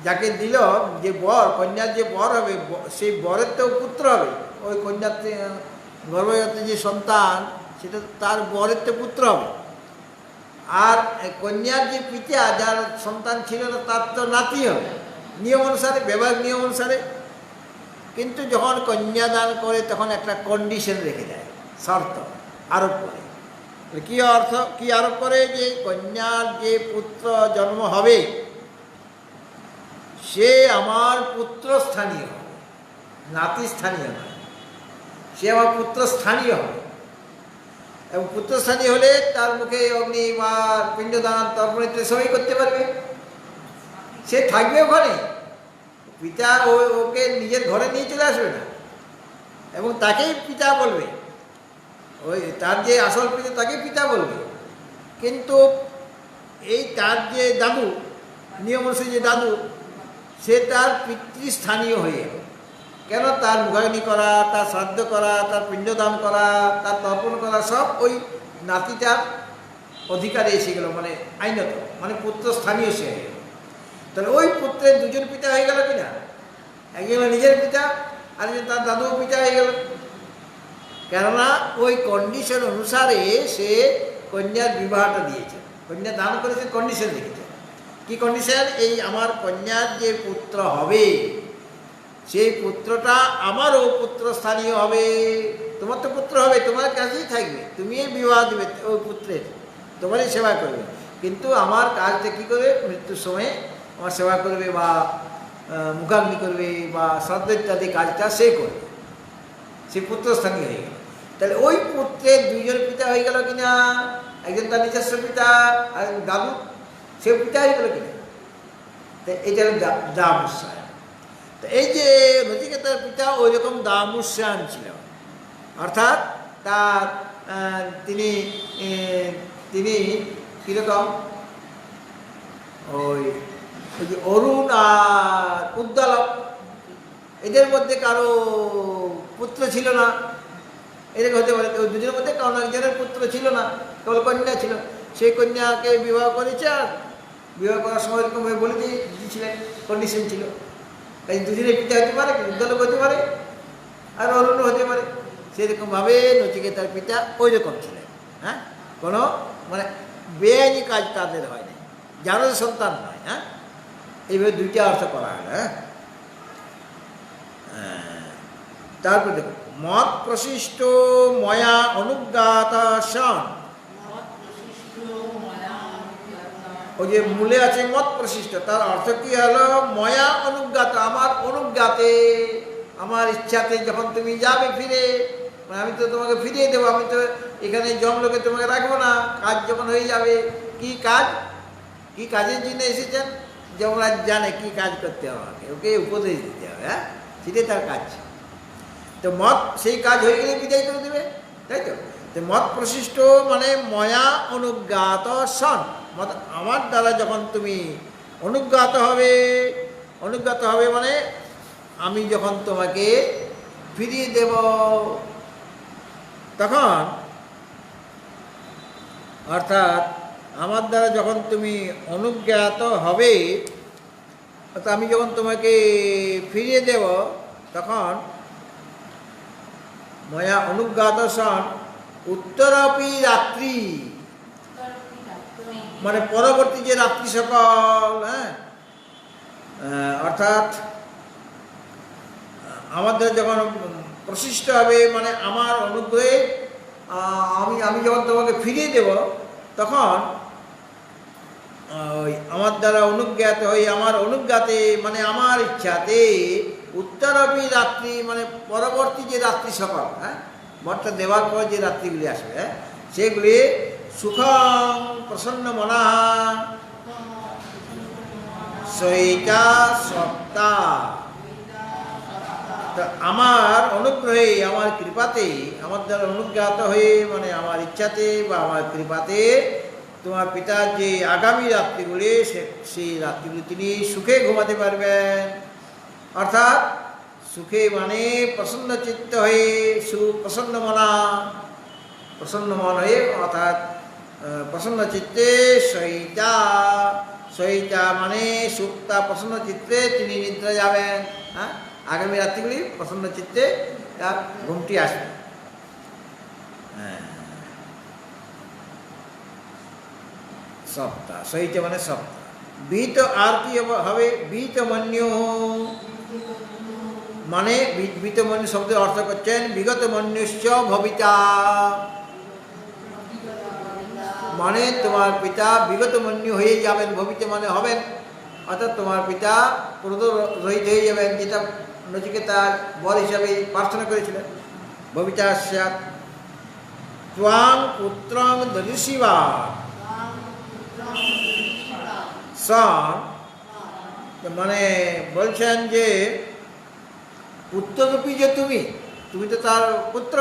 যাকে দিল, যে বর, কন্যার যে বর হবে, সেই বরের তো পুত্র হবে, ওই কন্যাতে গর্ভজাত যে সন্তান সেটা তার বরের তো পুত্র হবে, আর কন্যার যে পিতা যার সন্তান ছিল না তার তো নাতি হবে নিয়ম অনুসারে, ব্যবহার নিয়ম অনুসারে। কিন্তু যখন কন্যা দান করে তখন একটা কন্ডিশন রেখে দেয়, শর্ত আরোপ করে। কি অর্থ, কি আরোপ করে, যে কন্যার যে পুত্র জন্ম হবে সে আমার পুত্র স্থানীয় হবে, নাতি স্থানীয় নয়, সে আমার পুত্র স্থানীয় হবে। এবং পুত্রস্থানীয় হলে তার মুখে অগ্নি বা পিণ্ডদান তর্পণিতে সবই করতে পারবে, সে থাকবে ওখানে, পিতা ওকে নিজের ঘরে নিয়ে চলে আসবে না, এবং তাকেই পিতা বলবে, ওই তার যে আসল পিতা তাকে পিতা বলবে। কিন্তু এই তার যে দাদু, নিয়ম অনুসারে যে দাদু, সে তার পিতৃস্থানীয় হয়ে যাবে। কেন, তার মুখাগ্নি করা, তার শ্রাদ্ধ করা, তার পিণ্ডদান করা, তার তর্পণ করা সব ওই নাতিটার অধিকারে এসে গেল, মানে আইনত, মানে পুত্র স্থানীয় সে হয়ে গেল। তাহলে ওই পুত্রের দুজন পিতা হয়ে গেল কিনা, একজন নিজের পিতা আর একজন তার দাদুও পিতা হয়ে গেল। কেননা ওই কন্ডিশন অনুসারে সে কন্যার বিবাহটা দিয়েছে, কন্যা দান করেছে, কন্ডিশন রেখেছে। কি কন্ডিশন, এই আমার কন্যার যে পুত্র হবে সেই পুত্রটা আমারও পুত্র স্থানীয় হবে, তোমার তো পুত্র হবে, তোমার কাছেই থাকবে, তুমি বিবাহ দেবে ওই পুত্রের, তোমারই সেবা করবে, কিন্তু আমার কাজটা কী করে, মৃত্যুর সময় আমার সেবা করবে বা মুখাগ্নি করবে বা শ্রাদ্ধ ইত্যাদি কাজটা সে করবে, সে পুত্রস্থানীয় হয়ে গেল। তাহলে ওই পুত্রের দুইজন পিতা হয়ে গেল কিনা, একজন তার নিজস্ব পিতা আর দাদু, সে পিতা হয়ে গেল কিনা, এটা হল দামুসায়ন। তো এই যে নচিকেতার পিতা ওই রকম দামুসায়ন ছিল, অর্থাৎ তার তিনি কীরকম, ওই যে অরুণ আর উদ্দালক, এদের মধ্যে কারো পুত্র ছিল না, এরকম হতে পারে। ওই দুজনের মধ্যে কারণ একজনের পুত্র ছিল না, কেবল কন্যা ছিল, সেই কন্যাকে বিবাহ করেছে, আর বিবাহ করার সময় এরকমভাবে বলে দিয়েছিলেন, কন্ডিশন ছিল। তাই দুজনের পিতা হতে পারে, উদ্দালক হতে পারে, আর অরুণও হতে পারে। সেরকমভাবে নচিকেতার পিতা ওই রকম ছিলেন। হ্যাঁ, কোনো মানে বেআইনি কাজ তাদের হয়নি, যারও সন্তান নয়। হ্যাঁ, এইভাবে দুইটা অর্থ করা হয়। হ্যাঁ, তারপর দেখুন, মত প্রশিষ্ট ময়া অনুজ্ঞাত সন, ওই যে মূলে আছে মত প্রশিষ্ট, তার অর্থ কি হলো, ময়া অনুজ্ঞাত, আমার অনুজ্ঞাতে, আমার ইচ্ছাতে যখন তুমি যাবে ফিরে, মানে আমি তো তোমাকে ফিরিয়ে দেবো, আমি তো এখানে জমলোকে তোমাকে রাখবো না, কাজ যখন হয়ে যাবে। কি কাজ, কি কাজের জন্য এসেছেন, যমরাজ জানে কি কাজ করতে হবে, আমাকে ওকে উপদেশ দিতে হবে, হ্যাঁ, সেটাই তার কাজ। তো মত সেই কাজ হয়ে গেলে বিদায় করে দেবে, তাই তো। তো মত প্রশিষ্ট মানে ময়া অনুজ্ঞাত সন, মত আমার দ্বারা যখন তুমি অনুজ্ঞাত হবে মানে আমি যখন তোমাকে ফিরিয়ে দেব, তখন অর্থাৎ আমার দ্বারা যখন তুমি অনুজ্ঞাত হবে, অর্থাৎ আমি যখন তোমাকে ফিরিয়ে দেব, তখন ময়া অনুজ্ঞাত সন উত্তরাপি রাত্রি, মানে পরবর্তী যে রাত্রি সকল, হ্যাঁ, অর্থাৎ আমাদের যখন প্রশিষ্ট হবে মানে আমার অনুগ্রহে আমি যখন তোমাকে ফিরিয়ে দেব, তখন ওই আমার দ্বারা অনুজ্ঞাত হয়ে আমার অনুজ্ঞাতে মানে আমার ইচ্ছাতে উত্তরাপি রাত্রি মানে পরবর্তী যে রাত্রি সকল, হ্যাঁ, বরটা দেওয়ার পর যে রাত্রিগুলি আসবে, হ্যাঁ, সেগুলি সুখং প্রসন্ন মনা সহিতা সপ্তা, তো আমার অনুগ্রহে আমার কৃপাতে আমার দ্বারা অনুজ্ঞাত হয়ে মানে আমার ইচ্ছাতে বা আমার কৃপাতে তোমার পিতার যে আগামী রাত্রিগুলি সেই রাত্রিগুলি তিনি সুখে ঘুমাতে পারবেন। অর্থাৎ সুখে মানে প্রসন্ন চিত্ত হয়ে প্রসন্ন মন হয়ে, অর্থাৎ প্রসন্ন চিত্তে সহিতা মানে সুক্তা প্রসন্ন চিত্তে তিনি নিদ্রা যাবেন, হ্যাঁ, আগামী রাত্রিগুলি প্রসন্ন চিত্তে তার ঘুমটি আসবে। সপ্তাহ সহিত মানে সপ্তাহ। বিহিত আর কি হবে? বিহিতমন্য মানে বিহিতমন্য শব্দের অর্থ করছেন বিগত মন্যুশ্চ ভবিতা, মানে তোমার পিতা বিগত মন্যু হয়ে যাবেন, ভবিতা মানে হবেন, অর্থাৎ তোমার পিতা পুরোদর রহিত হয়ে যাবেন, যেটা নচিকেতার বর হিসাবে প্রার্থনা করেছিলেন। ভবিতা স্যাৎ ত্বাং পুত্রং দরিষিবা সন, মানে বলছেন যে পুত্ররূপী যে তুমি তো তার পুত্র,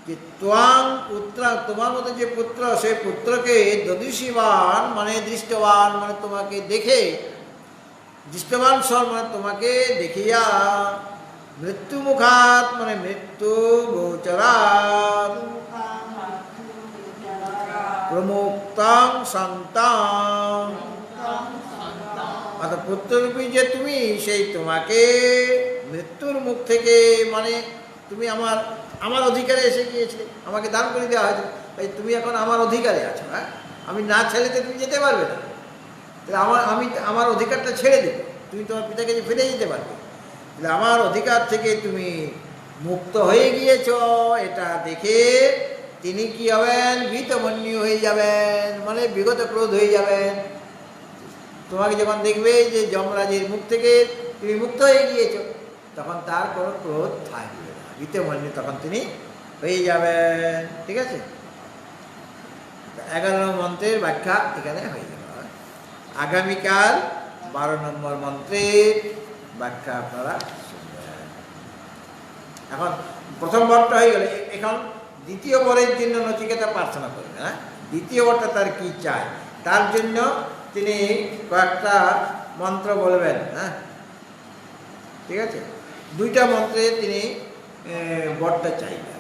যে ত্বাং পুত্র তোমার মতো যে পুত্র, সেই পুত্রকে দদৃশিবান মানে দৃষ্টবান মানে তোমাকে দেখে, দৃষ্টবান সর মানে তোমাকে দেখিয়া, মৃত্যু মুখাত মানে মৃত্যু গোচরাত, প্রমুক্তাং সন্তাং, অর্থাৎ পুত্ররূপী যে তুমি, সেই তোমাকে মৃত্যুর মুখ থেকে মানে তুমি আমার অধিকারে এসে গিয়েছিলে, আমাকে দান করে দেওয়া হয়েছে, তাই তুমি এখন আমার অধিকারে আছো, হ্যাঁ, আমি না ছেড়েতে তুমি যেতে পারবে না, তাহলে আমি আমার অধিকারটা ছেড়ে দেবো, তুমি তোমার পিতাকে যে ফিরে যেতে পারবে, তাহলে আমার অধিকার থেকে তুমি মুক্ত হয়ে গিয়েছ, এটা দেখে তিনি কি হবেন? বিতমন্যু হয়ে যাবেন, মানে বিগত ক্রোধ হয়ে যাবেন। তোমাকে যখন দেখবে যে যমরাজের মুখ থেকে তুমি মুক্ত হয়ে গিয়েছ, তখন তার কোনো ক্রোধ থাকবে না, বিতমন্যু তখন তিনি হয়ে যাবেন। ঠিক আছে, 11 নম্বর মন্ত্রের ব্যাখ্যা এখানে হয়ে যাবে। আগামীকাল 12 নম্বর মন্ত্রের ব্যাখ্যা আপনারা শুনবেন। এখন প্রথম বরটা হয়ে গেলে, এখন দ্বিতীয় বরের জন্য নচিকেতা প্রার্থনা করবেন। হ্যাঁ, দ্বিতীয় বরটা তার কি চায়, তার জন্য তিনি কয়েকটা মন্ত্র বলবেন। হ্যাঁ, ঠিক আছে, 2টা মন্ত্রে তিনি বরটা চাইবেন।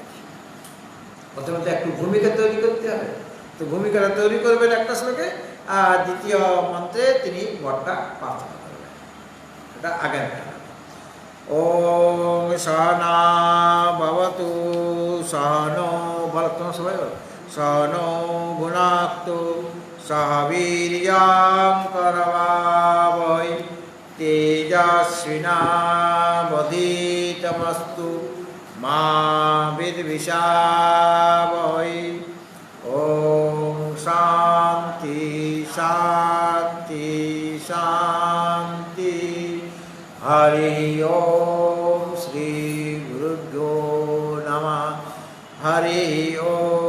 প্রথমত একটু ভূমিকা তৈরি করতে হবে, তো ভূমিকাটা তৈরি করবেন একটা শ্লোকে, আর দ্বিতীয় মন্ত্রে তিনি বরটা প্রার্থনা করবেন। এটা আগামীকাল। ওম সহনা ভবতু সহনো ভবতু, সবাই বলো, সহনো ভুনাক্তু সহ বীর্যং করবাবহৈ তেজস্বিনাবধীতমস্তু মা বিদ্বিষাবহৈ। ওম শান্তি শান্তি শান্তি। হরি ওম শ্রী গুরুভ্যো নমঃ। হরি ওম।